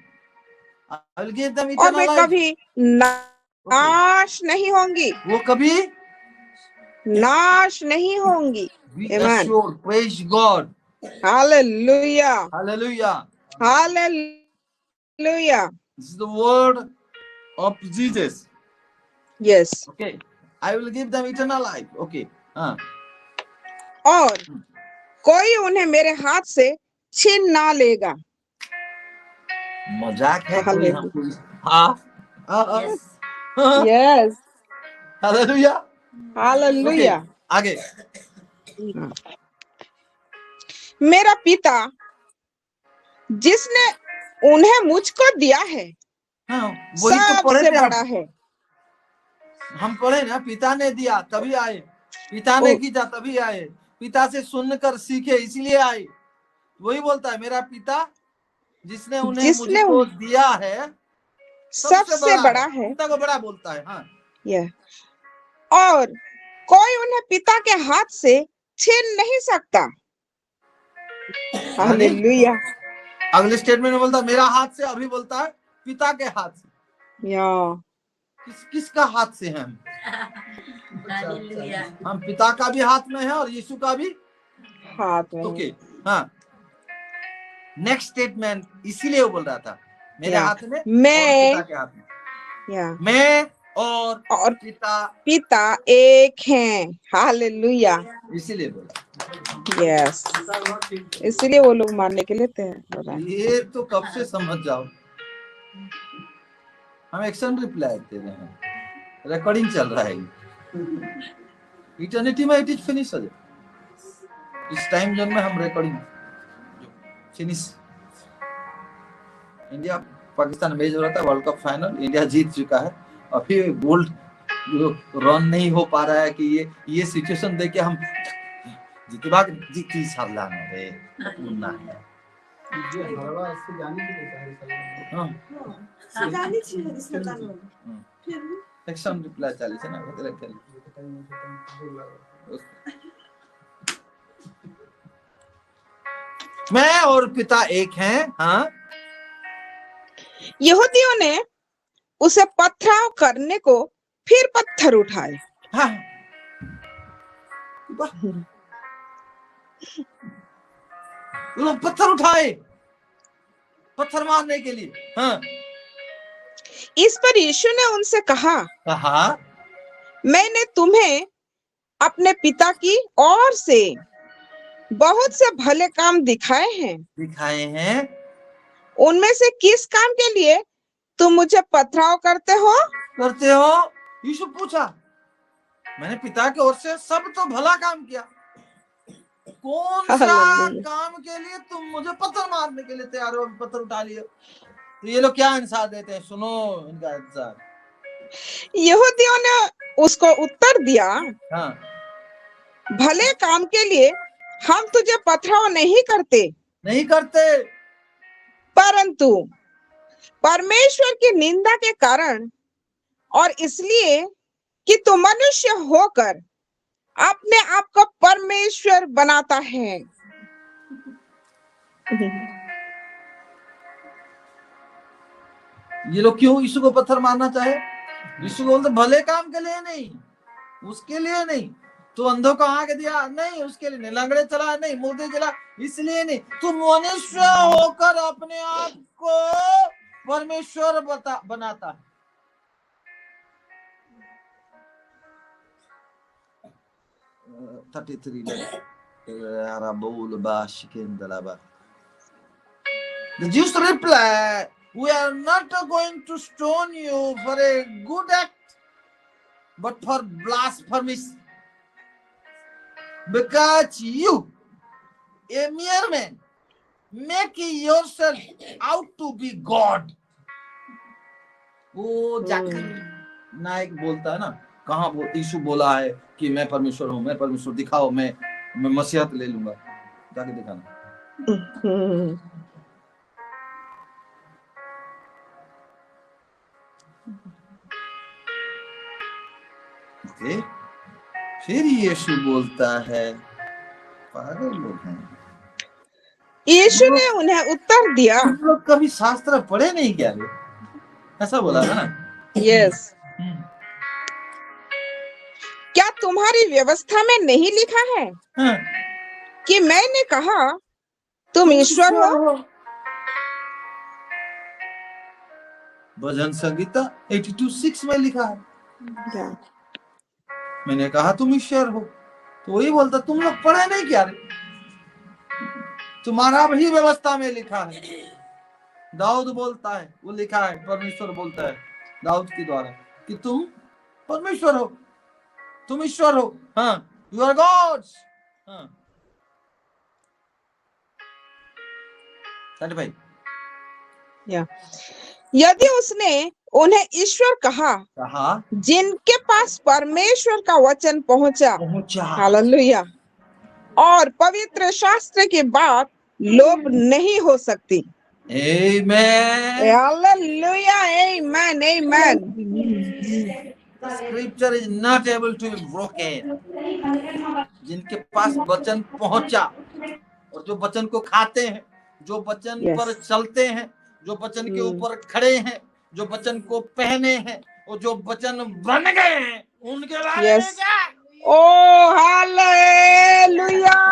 Speaker 5: और वे कभी नाश नहीं होंगी।
Speaker 2: वो कभी
Speaker 5: नाश नहीं होंगी।
Speaker 2: Amen. Praise God.
Speaker 5: Hallelujah.
Speaker 2: Hallelujah.
Speaker 5: Hallelujah.
Speaker 2: This is the word of Jesus.
Speaker 5: Yes.
Speaker 2: Okay. I will give them eternal life. Okay. हाँ.
Speaker 5: और कोई उन्हें मेरे हाथ से छीन ना लेगा।
Speaker 2: मजाक है कोई हमको? हाँ.
Speaker 5: Yes.
Speaker 2: Hallelujah.
Speaker 5: Hallelujah.
Speaker 2: Okay. आगे।
Speaker 5: मेरा पिता जिसने उन्हें मुझको दिया है,
Speaker 2: वही तो
Speaker 5: सबसे बड़ा है।
Speaker 2: हम पढ़े ना, पिता ने दिया तभी आए, पिता ने किया तभी आए, पिता से सुनकर सीखे इसलिए आए। वही बोलता है मेरा पिता जिसने उन्हें मुझको दिया है सबसे बड़ा है। पिता को बड़ा बोलता है। हाँ।
Speaker 5: और कोई उन्हें पिता के हाथ से छीन नहीं सकता। हालेलुया।
Speaker 2: अगले स्टेटमेंट में बोलता मेरा हाथ से, अभी बोलता है पिता के हाथ से।
Speaker 5: या
Speaker 2: किसका हाथ से हैं हम? पिता का भी हाथ में है और यीशु का भी
Speaker 5: हाथ में।
Speaker 2: ओके, हाँ। नेक्स्ट स्टेटमेंट, इसीलिए वो बोल रहा था मेरे हाथ में
Speaker 5: मैं
Speaker 2: और पिता के हाथ में।
Speaker 5: या
Speaker 2: मैं और
Speaker 5: पिता एक हैं। हालेलुया।
Speaker 2: इसीलिए बोला।
Speaker 5: यस, इसलिए वो लोग मारने के लिए तैयार हैं।
Speaker 2: ये तो कब से समझ जाओ। हम एक्शन रिप्लाई दे रहे हैं, रिकॉर्डिंग चल रहा है। इटर्निटी में इट इज फिनिश हो जाए। इस टाइम जोन में हम recording finish. India Pakistan match हो रहा था, वर्ल्ड कप फाइनल, इंडिया जीत चुका है। अभी गोल्ड रन नहीं हो पा रहा है कि ये सिचुएशन देख के हम जितवा जीती सावधान है उन्ना है। एक्शन रिप्लाई ચાલે છે ને એટલે કરી। मैं और पिता एक हैं। हाँ,
Speaker 5: यहूदियों ने उसे पथराव करने को फिर पत्थर उठाए।
Speaker 2: हाँ। लोग पत्थर उठाए, पत्थर मारने के लिए। हाँ।
Speaker 5: इस पर यीशु ने उनसे कहा, मैंने तुम्हें अपने पिता की ओर से बहुत से भले काम दिखाए हैं। उनमें से किस काम के लिए तुम मुझे पथराव करते हो?
Speaker 2: यीशु पूछा, मैंने पिता की ओर से सब तो भला काम किया, कौन सा काम के लिए तुम मुझे पत्थर मारने के लिए तैयार हो? पत्थर उठा लिए। तो ये लोग क्या आंसर देते हैं, सुनो इनका आंसर।
Speaker 5: यहूदियों ने उसको उत्तर दिया,
Speaker 2: हाँ।
Speaker 5: भले काम के लिए हम तुझे पथराव नहीं करते, परंतु परमेश्वर की निंदा के कारण और इसलिए कि तू मनुष्य होकर अपने आप को परमेश्वर बनाता है।
Speaker 2: ये लोग क्यों यीशु को पत्थर मारना चाहे? यीशु बोलते भले काम के लिए नहीं, उसके लिए नहीं। तू अंधों को आंख दिया नहीं, उसके लिए नहीं। लंगड़े चला नहीं, मुर्दे चला इसलिए नहीं। तू मनुष्य होकर अपने आप को परमेश्वर बनाता है। The Jews reply, we are not going to stone you for a good act, but for blasphemy, because you, a mere man, make yourself out to be God. वो जाकिर नायक बोलता है ना, कहाँ यीशु बोला है कि मैं परमेश्वर हूँ, मैं परमेश्वर, दिखाओ, मैं मसीहत ले लूंगा, जाके दिखाना। फिर यीशु बोलता है, पागल लोग हैं।
Speaker 5: यीशु ने उन्हें उत्तर दिया,
Speaker 2: तुम लोग कभी शास्त्र पढ़े नहीं क्या? ऐसा बोला था ना।
Speaker 5: यस। क्या तुम्हारी व्यवस्था में नहीं लिखा है कि मैंने कहा तुम ईश्वर हो?
Speaker 2: भजन संगीता 82:6 में लिखा है, मैंने कहा तुम ईश्वर हो। तो वही बोलता, तुम लोग पढ़े नहीं क्या रे? तुम्हारा भी व्यवस्था में लिखा है। दाऊद बोलता है, वो लिखा है, परमेश्वर बोलता है दाऊद के द्वारा कि तुम परमेश्वर हो, तुम ईश्वर हो। हाँ, यू आर गॉड्स। हाँ भाई।
Speaker 5: यदि उसने उन्हें ईश्वर कहा जिनके पास परमेश्वर का वचन पहुंचा। हालेलुया। और पवित्र शास्त्र की बात लोप नहीं हो सकती।
Speaker 2: Amen.
Speaker 5: Hallelujah, amen, amen.
Speaker 2: Scripture is not able to be broken. जिनके पास वचन पहुंचा और जो वचन को खाते हैं, जो वचन पर चलते हैं, जो वचन के ऊपर खड़े हैं, जो वचन को पहने हैं और जो वचन बन गए हैं, उनके बारे में क्या?
Speaker 5: Oh, hallelujah!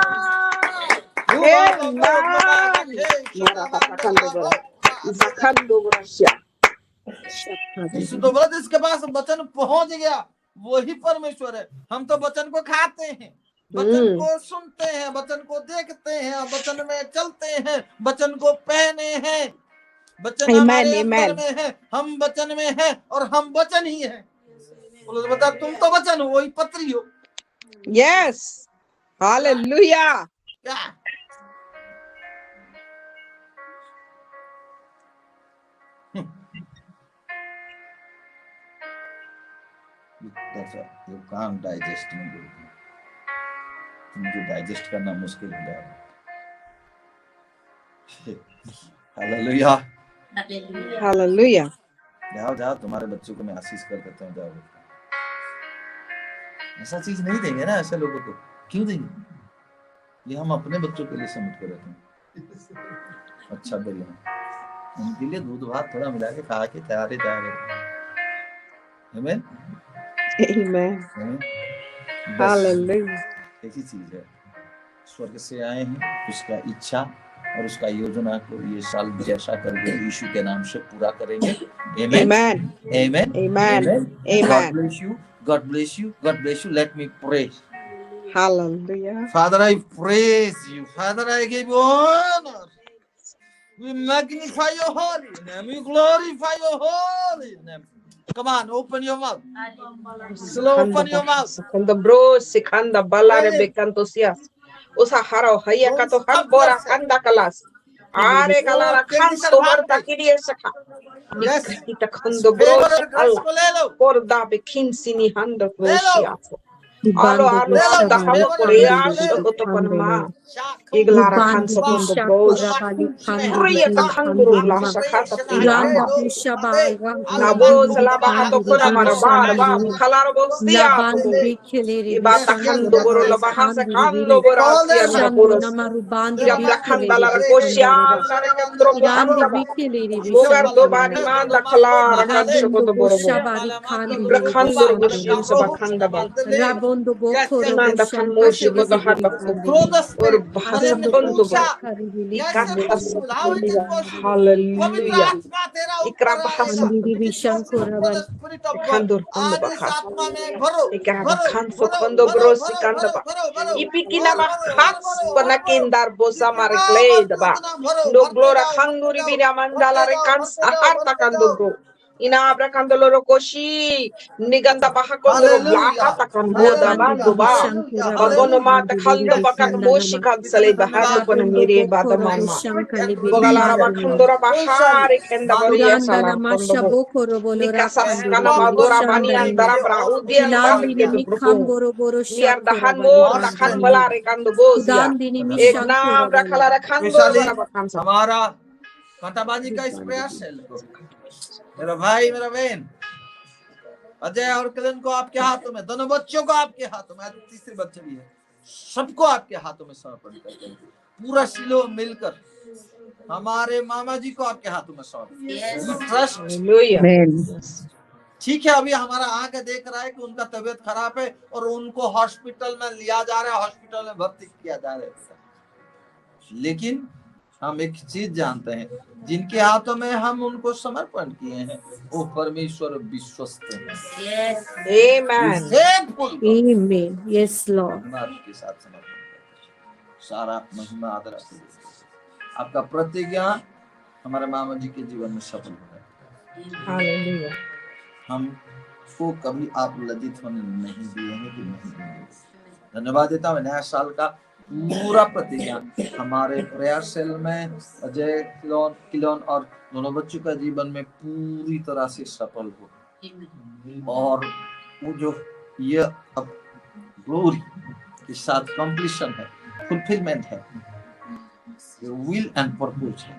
Speaker 2: यीशु तो बोला जिसके पास वचन पहुंच गया वही परमेश्वर है। हम तो वचन को खाते हैं, वचन को सुनते हैं, वचन को देखते हैं, वचन में चलते हैं, वचन को पहने हैं, वचन हमारे अंदर में है, हम वचन में है और हम वचन ही है। बोलो बता, तुम तो वचन हो, वही पत्री हो।
Speaker 5: Yes, hallelujah.
Speaker 2: क्या you can't digest me. मुझे डाइजेस्ट करना मुश्किल हो जाएगा। Hallelujah,
Speaker 5: hallelujah.
Speaker 2: जाओ जाओ, तुम्हारे बच्चों को मैं आशीष कर देता हूँ, जाओ। ऐसा चीज नहीं देंगे ना ऐसे लोगों को, क्यों देंगे? ये हम अपने बच्चों के लिए समझ कर रखते हैं। अच्छा बढ़िया, उनके लिए दूध भात थोड़ा मिला के खा के तैयार है। आमीन,
Speaker 5: आमीन, हालेलुया।
Speaker 2: एक ही चीज है, स्वर्ग से आए हैं, उसका इच्छा और उसका योजना को ये साल जैसा करके यीशु के नाम से पूरा करेंगे। आमीन, आमीन, आमीन। God bless you, God bless you, God bless you. Let me pray.
Speaker 5: Hallelujah.
Speaker 2: Father, I praise you. Father, I give you honor. We magnify your holy name. We glorify your holy name. Come on, open your mouth. Slow, open your mouth.
Speaker 5: Sekanda bro, sekanda balare bekantosia. Usa haro haya kato hambora kanda kalas. Are kalara kanto barta kiriye saka. Nikita kando bro al porda bekinsini handa kroshia. Alo arla da hamo korea shoto panma. Iglara kanso kondo bro. Priya takanduru lasha kata pira. Nabo salaba hato kona marabar ba kalara bosia. Ibata kando boro la bahasa kando boro asia na boro. Ira kanda la koshia na kandro kanda ba. Bogar do bari manda kalara kanso kondo boro. Ibra kando koshia sa bakanda ba.
Speaker 7: Rabondo boko
Speaker 5: Imanda kan moshi kondo handa ko. Or bahasa kondo ba. Hallelujah. Ikra bahasa. Kandur kondo bahasa. Ikra bakanso kondo brosi kanda ba. Ipikina ba khats panakindar bosa markled ba. No glora kanduri bina mandala rekans aharta kando bro. Ina abra kandolo rokoshi niganda baha kondro blaka takando da bando ba. Agono mata kando bakan moshi kansale bahar ko na mere bada mama. Bogalara bakandora bahari kenda bariya salam kondo. Nikasas kana madora bani andara braudi andara ke bruko. Niar dahan mo dahan malare kando bozia. Ekna abra kalara kando bara bakansa.
Speaker 2: हमारा कांटाबाजी का इस प्रयास है। मेरा भाई, मेरा बहन अजय और कलन को आपके हाथों में, दोनों बच्चों को आपके हाथों में, तीसरे बच्चे भी है, सबको आपके हाथों में समर्पण करते हैं। पूरा शिलो मिलकर हमारे मामा जी को आपके हाथों में ट्रस्ट। ठीक है, अभी हमारा आंख देख रहा है कि उनका तबीयत खराब है और उनको हॉस्पिटल में लिया जा रहा है, हॉस्पिटल में भर्ती किया जा रहा है, लेकिन हम एक चीज जानते हैं, जिनके हाथों में हम उनको समर्पण किए हैं वो परमेश्वर विश्वस्त है।
Speaker 7: Amen. Yes, Lord.
Speaker 2: के साथ समर्पण करते, सारा महिमा आदर आपका प्रतिज्ञा हमारे मामा जी के जीवन में सफल हो गया। हमको कभी आप लज्जित होने नहीं दिए हैं कि नहीं दिए। धन्यवाद देता हूँ, नया साल का पूरा प्रतिज्ञा हमारे प्रेयर सेल में अजय, किलोन और दोनों बच्चों का जीवन में पूरी तरह से सफल हो, और वो जो ये अब ग्लोरी के साथ कंप्लीशन है, फुलफिलमेंट है, विल एंड पर्पस है,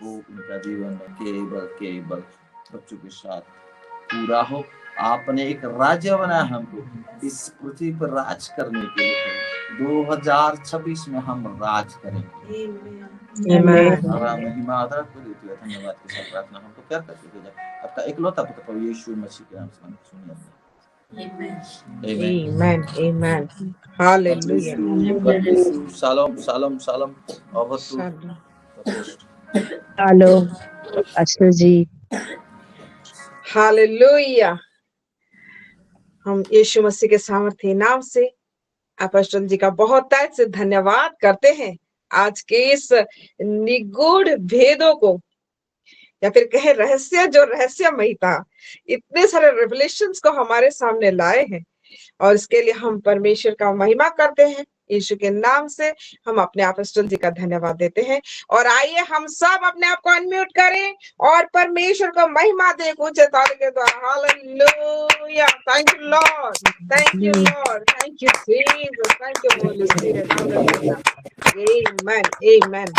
Speaker 2: वो उनका जीवन में केवल बच्चों के साथ पूरा हो आपने एक राज्य बनाया हमको इस पृथ्वी पर राज करने के लिए। 2026 में हम राज करेंगे। हमारा महिमा आदर करिए। धन्यवाद के साथ प्रार्थना हमको प्यार करके भेजा आपका इकलौता पुत्र प्रभु यीशु मसीह के नाम से सुनिए।
Speaker 5: Amen. Amen. Hallelujah.
Speaker 2: God bless you. Shalom, shalom, shalom. Over to
Speaker 5: Shalom.
Speaker 2: the host.
Speaker 3: Hello pastor ji.
Speaker 5: Hallelujah. हम यीशु मसीह के सामर्थ्य नाम से अपोस्टल जी का बहुत तहे से धन्यवाद करते हैं। आज के इस निगूढ़ भेदों को या फिर कहे रहस्य जो रहस्यमयी था, इतने सारे रेवलेशंस को हमारे सामने लाए हैं और इसके लिए हम परमेश्वर का महिमा करते हैं। यीशु के नाम से हम अपने अपोस्टल जी का धन्यवाद देते हैं और आइए हम सब अपने आप को अनम्यूट करें और परमेश्वर को महिमा दें ऊंचे ताल के द्वारा। Hallelujah. Thank you Lord, thank you Lord, thank you Jesus, thank you Holy Spirit. Hallelujah. Amen, amen.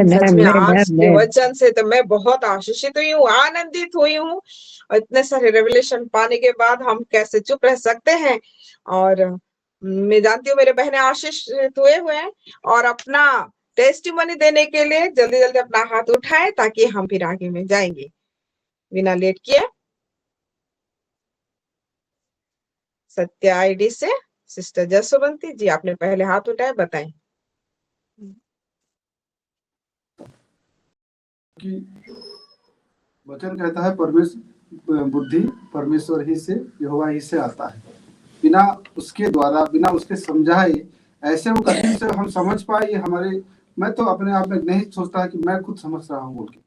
Speaker 5: सच में आज के वचन से तो मैं बहुत आशीषित हुई हूँ, आनंदित हुई हूँ। और इतने सारे रेवलेशन पाने के बाद हम कैसे चुप रह सकते हैं। और मैं जानती हूँ मेरे बहनें आशीषित हुए हैं और अपना टेस्टिमनी देने के लिए जल्दी जल्दी अपना हाथ उठाएं ताकि हम फिर आगे में जाएंगे बिना लेट किए। सत्य आईडी से सिस्टर जसवंती जी, आपने पहले हाथ उठाए, बताएं।
Speaker 6: कि वचन कहता है परमेश्वर बुद्धि परमेश्वर ही से यहोवा ही से आता है। बिना उसके द्वारा, बिना उसके समझाए ऐसे वो कठिन से हम समझ पाए ये हमारे, मैं तो अपने आप में नहीं सोचता कि मैं खुद समझ रहा हूँ बोल के,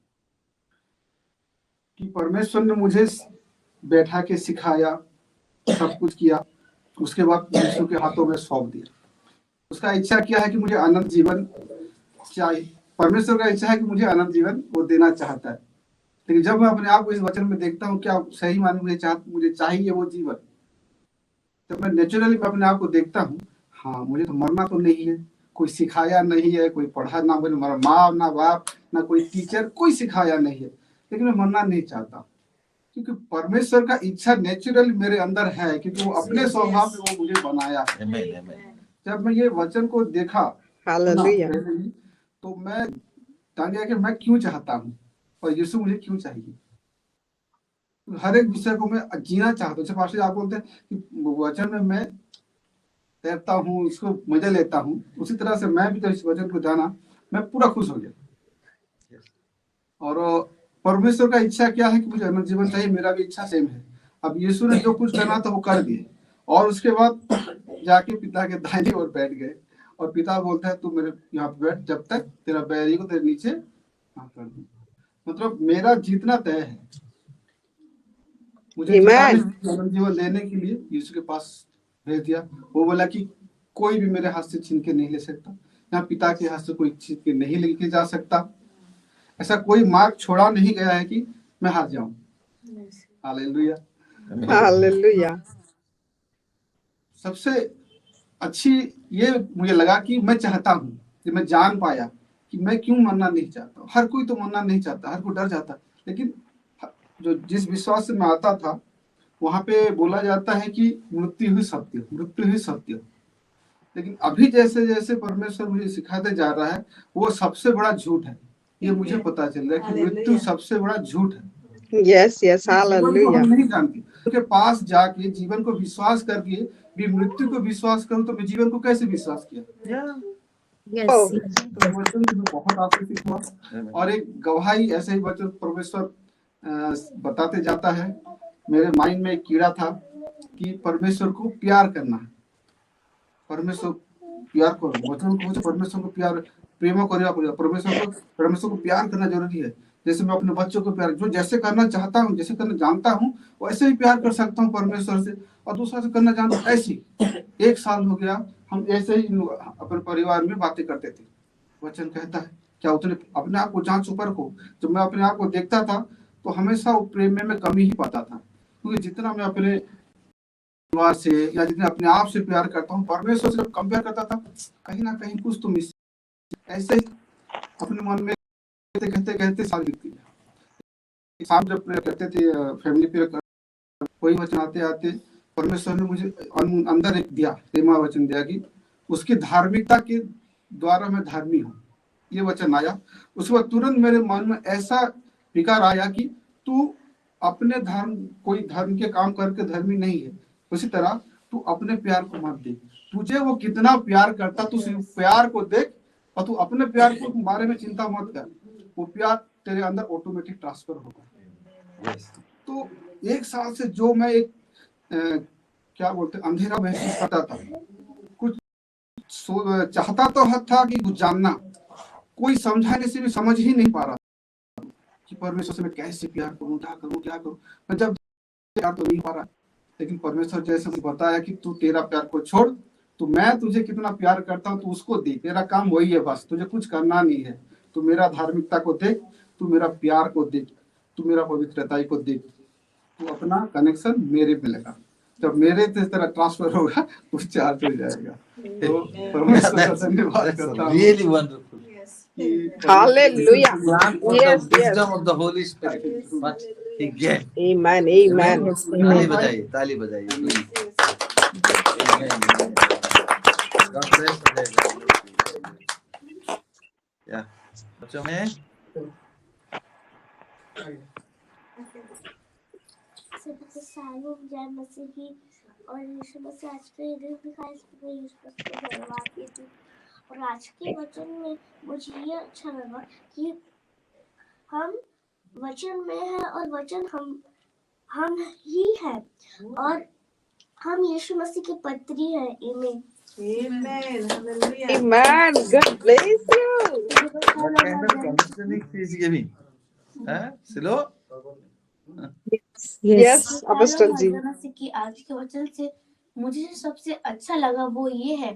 Speaker 6: कि परमेश्वर ने मुझे बैठा के सिखाया, सब कुछ किया, उसके बाद यीशु के हाथों में सौंप दिया। उसका इच्छा क्या है कि मुझे अनंत जीवन चाहिए। परमेश्वर का इच्छा है कि मुझे अनंत जीवन वो देना चाहता है। लेकिन जब मैं अपने आप को इस वचन में देखता हूँ, क्या सही माने मुझे चाहिए वो जीवन, तो मैं नेचुरली अपने आप को देखता हूँ, हाँ मुझे तो मरना तो नहीं है, कोई सिखाया नहीं है, कोई पढ़ा ना, मेरा माँ ना बाप ना कोई टीचर, कोई सिखाया नहीं है, लेकिन मैं मरना नहीं चाहता क्योंकि परमेश्वर का इच्छा नेचुरली मेरे अंदर है, क्योंकि वो अपने स्वभाव में वो मुझे बनाया है। जब मैं ये वचन को देखा तो मैं जान गया कि मैं क्यों चाहता हूँ और यीशु मुझे क्यों चाहिए। हर एक विषय को मैं जीना चाहता हूँ। जैसे पास्टर आप बोलते हैं कि वचन में मैं तैरता हूँ, उसको मजा लेता हूँ, उसी तरह से मैं भी जब इस वचन को जाना मैं पूरा खुश हो गया। और परमेश्वर का इच्छा क्या है कि मुझे अनंत जीवन चाहिए, मेरा भी इच्छा सेम है। अब यीशु ने जो कुछ करना था वो कर दिए और उसके बाद जाके पिता के दाहिने ओर बैठ गए और पिता बोलता है तू मेरे यहाँ पे बैठ जब तक तेरा बैरी को तेरे नीचे कर दूं। मतलब मेरा जीतना तय है। मुझे अनंत जीवन लेने के लिए यीशु के पास भेज दिया। वो बोला कि कोई भी मेरे हाथ से छीन के नहीं ले सकता, यहाँ पिता के हाथ से कोई छीन के नहीं लेके जा सकता। ऐसा कोई मार्ग छोड़ा नहीं गया है कि मैं हार जाऊं। Hallelujah,
Speaker 5: hallelujah.
Speaker 6: सबसे अच्छी ये मुझे लगा कि मैं चाहता हूँ कि मैं जान पाया कि मैं क्यों मरना नहीं चाहता। हर कोई तो मरना नहीं चाहता, हर कोई डर जाता, लेकिन जो जिस विश्वास से मैं आता था वहां पे बोला जाता है कि मृत्यु ही सत्य, मृत्यु ही सत्य। लेकिन अभी जैसे जैसे परमेश्वर मुझे सिखाते जा रहा है वो सबसे बड़ा झूठ है। ये मुझे पता चल रहा है कि मृत्यु सबसे बड़ा झूठ है।
Speaker 5: Yes yes, hallelujah.
Speaker 6: हम नहीं जानते उनके पास जाके जीवन को विश्वास करके भी मृत्यु को विश्वास करूं तो मैं जीवन को कैसे विश्वास किया। बहुत आकर्षित हुआ और एक गवाही ऐसे ही वचन परमेश्वर बताते जाता है। मेरे माइंड में एक कीड़ा था कि परमेश्वर को प्यार करना है, परमेश्वर प्यार करो, वचन को परमेश्वर को प्यार प्रेम करेगा, परमेश्वर को प्यार करना जरूरी है। जैसे मैं अपने बच्चों को प्यार जो जैसे करना चाहता हूँ, जैसे करना जानता हूँ वैसे ही प्यार कर सकता हूँ परमेश्वर से, और दूसरा से करना जानता हूँ ऐसी। 1 साल हो गया हम ऐसे ही अपने परिवार में बातें करते थे। वचन कहता है क्या उतने अपने आप को जांच ऊपर को। जब मैं अपने आप को देखता था तो हमेशा वो प्रेम में मैं कमी ही पाता था, क्योंकि जितना मैं अपने परिवार से या जितना अपने आप से प्यार करता हूँ परमेश्वर से कंपेयर करता था, कहीं ना कहीं कुछ तो मिस। ऐसे ही अपने मन में कहते कहते साल बीत गया। शाम जब प्रेयर करते थे, फैमिली प्रेयर वही वचन आते आते परमेश्वर ने मुझे अंदर एक दिया, प्रेमा वचन दिया कि उसकी धार्मिकता के द्वारा मैं धर्मी हूँ। ये वचन आया, उसके बाद तुरंत मेरे मन में ऐसा विकार आया कि तू अपने धर्म, कोई धर्म के काम करके धर्मी नहीं है, उसी तरह तू अपने प्यार को मत देख। तुझे वो कितना प्यार करता, तू सिर्फ प्यार को देख और तू अपने प्यार को बारे में चिंता मत कर। वो प्यार तेरे अंदर ऑटोमेटिक ट्रांसफर होगा। तो एक साल से जो मैं एक क्या बोलते अंधेरा महसूस करता था, कुछ चाहता तो था कि कुछ जानना, कोई समझाने से भी समझ ही नहीं पा रहा कि परमेश्वर से मैं कैसे प्यार करूं, क्या करूं। मैं जब प्यार तो नहीं पा रहा, लेकिन परमेश्वर जैसे मुझे बताया कि तू तेरा प्यार को छोड़, तो मैं तुझे कितना प्यार करता हूँ, तू उसको देख, तेरा काम वही है, बस तुझे कुछ करना नहीं है। तू मेरा धार्मिकता को देख, तू मेरा प्यार को देख, तू मेरा पवित्रता को देख, तू अपना कनेक्शन मेरे पे लगा। जब मेरे से इस तरह ट्रांसफर होगा तो चार्ज हो जाएगा। तो परमेश्वर का धन्यवाद करता हूँ।
Speaker 2: Really wonderful.
Speaker 5: Hallelujah. Yes, yes.
Speaker 2: Wisdom of the Holy Spirit. What he gave.
Speaker 5: Amen, amen.
Speaker 2: ताली बजाइए, please. Amen. God bless you. Yeah. बच्चों में
Speaker 10: जय मसीह की और यीशु मसीह आज के दिन दिखाई इसमें यीशु मसीह को धन्यवाद देती हूँ। और आज के वचन में मुझे ये अच्छा लगा कि हम वचन में है और वचन हम ही है और हम यीशु मसीह की पत्री है। आमीन।
Speaker 4: Amen. Hallelujah.
Speaker 5: Amen. God bless you.
Speaker 2: what kind of commissioning he is giving? Silo?
Speaker 5: Yes, Apostle जी।
Speaker 10: मसीह की आज के वचन से मुझे सबसे अच्छा लगा वो ये है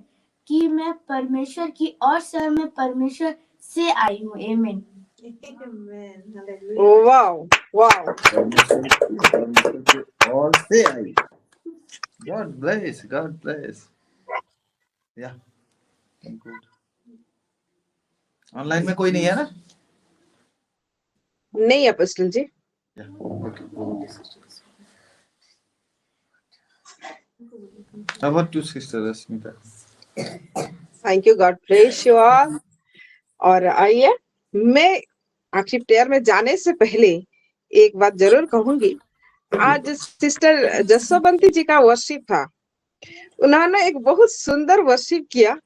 Speaker 10: कि मैं परमेश्वर की और से मैं परमेश्वर से आई हूँ। आमीन।
Speaker 5: Oh, wow, wow.
Speaker 2: और से आई। God bless, God bless. Yeah. Good. Online में कोई नहीं है ना?
Speaker 5: नहीं apostle ji.
Speaker 2: Yeah. Okay. How about you, Sister Rasmita?
Speaker 5: Thank you, God bless you all. और आइए, मैं आपकी प्रेयर में जाने से पहले एक बात जरूर कहूंगी। आज सिस्टर जसोबंती जी का वर्शिप था, उन्होंने एक बहुत सुंदर वर्शिप किया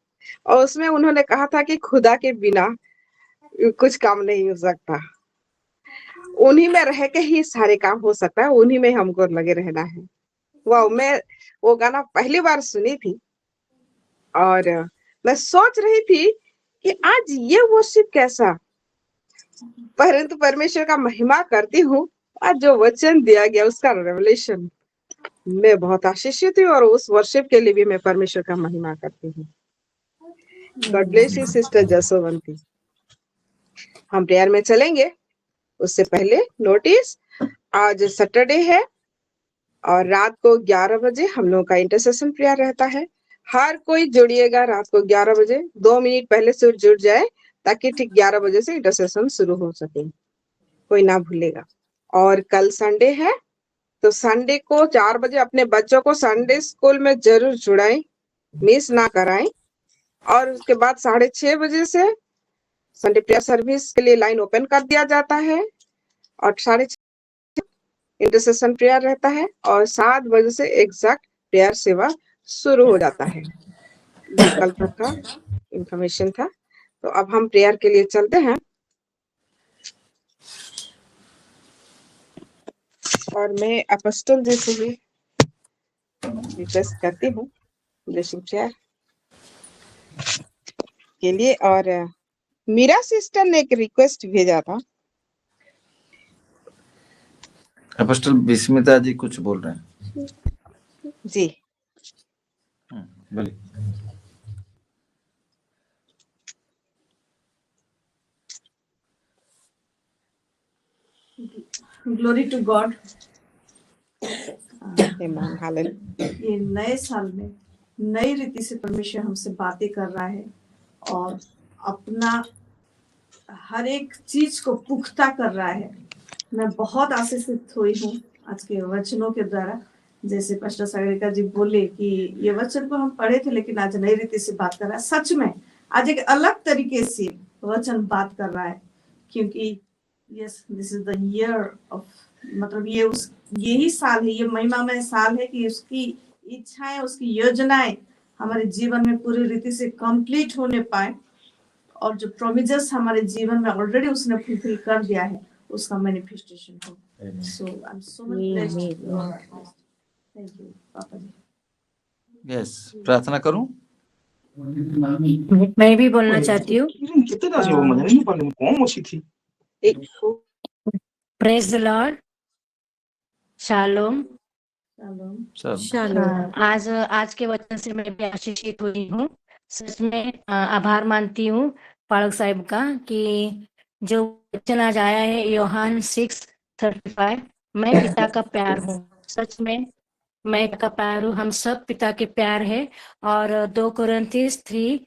Speaker 5: और उसमें उन्होंने कहा था कि खुदा के बिना कुछ काम नहीं हो सकता, उन्हीं में रह के ही सारे काम हो सकता है, उन्हीं में हमको लगे रहना है। वाह, मैं वो गाना पहली बार सुनी थी और मैं सोच रही थी कि आज ये वर्शिप कैसा, परंतु परमेश्वर का महिमा करती हूँ। आज जो वचन दिया गया उसका रेवलेशन मैं बहुत आशीषित हूँ और उस वर्शिप के लिए भी मैं परमेश्वर का महिमा करती हूँ। God bless you sister Jasovanti. हम प्रेयर में चलेंगे, उससे पहले नोटिस, आज सैटरडे है और रात को 11 बजे हम लोगों का इंटरसेशन प्रेयर रहता है। हर कोई जुड़िएगा रात को 11 बजे, 2 मिनट पहले से जुड़ जाए ताकि ठीक 11 बजे से इंटरसेशन शुरू हो सके, कोई ना भूलेगा। और कल संडे है तो संडे को 4 बजे अपने बच्चों को संडे स्कूल में जरूर जुड़ाएं, मिस ना कराएं। और उसके बाद 6:30 बजे से संडे प्रेयर सर्विस के लिए लाइन ओपन कर दिया जाता है और 6:30 इंटरसेशन प्रेयर रहता है और 7 बजे से एग्जैक्ट प्रेयर सेवा शुरू हो जाता है। कल तक का इंफॉर्मेशन था। तो अब हम प्रेयर के लिए चलते हैं और मैं अपोस्टल जी से भी रिक्वेस्ट करती हूँ ब्लेसिंग प्रेयर के लिए। और मीरा सिस्टर ने एक रिक्वेस्ट भेजा था।
Speaker 2: अपोस्टल बिस्मिता जी कुछ बोल रहे हैं
Speaker 5: जी।
Speaker 2: बोलिए।
Speaker 4: Glory to God.
Speaker 5: ये
Speaker 4: नए साल में नई रीति से परमेश्वर हमसे बातें कर रहा है और अपना हर एक चीज को पुख्ता कर रहा है। मैं बहुत आशीषित हुई हूँ आज के वचनों के द्वारा। जैसे पास्टर सागरिका जी बोले कि ये वचन को हम पढ़े थे लेकिन आज नई रीति से बात कर रहा है। सच में आज एक अलग तरीके से वचन बात कर रहा है, क्योंकि yes this is the year of, मतलब यही साल है, ये महिमामय साल है कि उसकी इच्छाएं, उसकी योजनाएं हमारे जीवन में पूरी रीति से कंप्लीट होने पाए, और जो प्रोमिजेस हमारे जीवन में ऑलरेडी उसने फुलफिल कर दिया है उसका मैनिफेस्टेशन हो। So I am so much blessed. Thank you papa ji.
Speaker 2: Yes, प्रार्थना करूं?
Speaker 7: मैं भी बोलना चाहती हूँ। Praise the Lord, shalom. आज के वचन से मैं भी आशीषित हुई हूँ। सच में आभार मानती हूँ पालक साहिब का कि जो वचन आज आया है यूहन्ना 6:35, मैं पिता का प्यार हूँ। सच में मैं पिता का प्यार हूँ, हम सब पिता के प्यार है। और 2 कोरिन्थियस 3,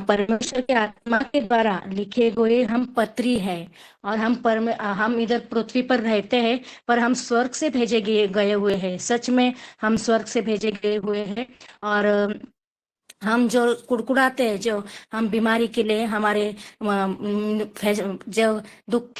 Speaker 7: परमेश्वर के आत्मा के द्वारा लिखे हुए हम पत्री है, और हम इधर पृथ्वी पर रहते हैं पर हम स्वर्ग से भेजे गए हुए हैं। सच में हम स्वर्ग से भेजे गए हुए हैं। और हम जो कुड़कुड़ाते हैं, जो हम बीमारी के लिए हमारे जो दुख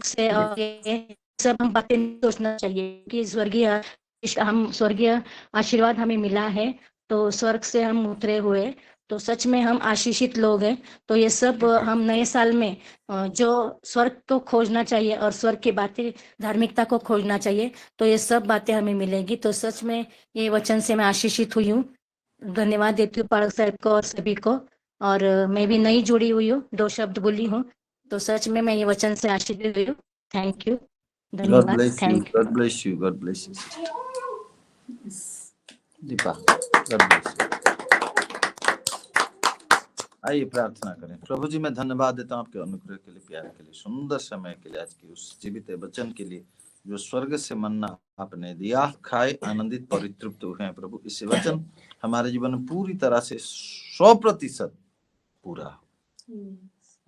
Speaker 7: से, और ये सब हम बातें नहीं सोचना चाहिए कि स्वर्गीय आशीर्वाद हमें मिला है, तो स्वर्ग से हम उतरे हुए, तो सच में हम आशीषित लोग हैं। तो ये सब हम नए साल में जो स्वर्ग को खोजना चाहिए और स्वर्ग की बातें, धार्मिकता को खोजना चाहिए, तो ये सब बातें हमें मिलेंगी। तो सच में ये वचन से मैं आशीषित हुई हूँ। धन्यवाद देती हूँ पालक साहब को और सभी को। और मैं भी नई जुड़ी हुई हूँ, 2 शब्द बोली हूँ, तो सच में मैं ये वचन से आशीषित हुई हूँ। थैंक यू, धन्यवाद। Thank you.
Speaker 2: God bless you. God bless you. Deepa, God bless you. आइए प्रार्थना करें। प्रभु जी, मैं धन्यवाद देता हूँ आपके अनुग्रह के लिए, प्यार के लिए, सुंदर समय के लिए, आज की उस जीवित वचन के लिए जो स्वर्ग से मन्ना आपने दिया, खाए आनंदित परितृप्त हुए हैं। प्रभु, इस वचन हमारे जीवन में पूरी तरह से 100% पूरा हो,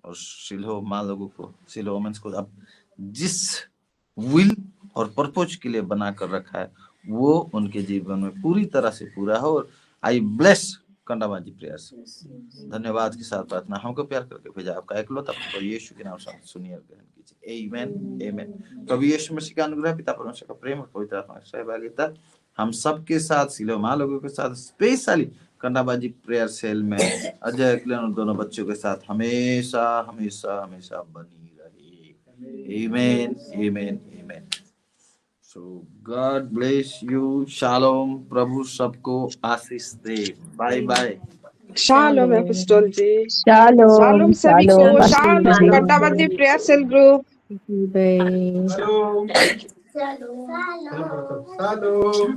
Speaker 2: और सिलो माँ लोगों को, सिलो वुमेन्स को अब जिस विल और पर्पज के लिए बना कर रखा है वो उनके जीवन में पूरी तरह से पूरा हो। और आई ब्लेस कंडाबाजी प्रेयर्स। धन्यवाद के साथ प्रार्थना हमको प्यार करके भेजा आपका एकलौता पुत्र यीशु के नाम से सुनिए और ग्रहण कीजिए। आमेन, आमेन। प्रभु यीशु मसीह का अनुग्रह, पिता परमेश्वर का प्रेम और पवित्र आत्मा की सहभागिता हम सबके साथ, सिलो माँ लोगों के साथ, स्पेशली कंडाबाजी प्रेयर सेल में अजय और दोनों बच्चों के साथ हमेशा हमेशा हमेशा बनी रहे। आमेन, आमेन, आमेन। So God bless you. Shalom. प्रभु सबको आशीष दे। Bye bye.
Speaker 5: Shalom apostle ji.
Speaker 3: Shalom,
Speaker 5: shalom सभी को।
Speaker 3: शालोम,
Speaker 5: शालोम कंडाबाजी prayer cell group.
Speaker 6: Shalom.
Speaker 5: Shalom.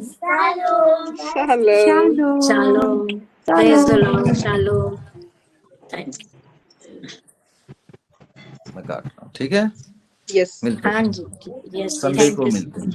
Speaker 7: Shalom, praise the Lord, shalom. Thank you.
Speaker 2: मैं काट रहा हूँ, ठीक है?
Speaker 5: यस।
Speaker 2: मिलते हैं
Speaker 7: हाँ जी, यस,
Speaker 2: संडे
Speaker 7: थैंक
Speaker 2: को
Speaker 7: यू।
Speaker 2: मिलते हैं।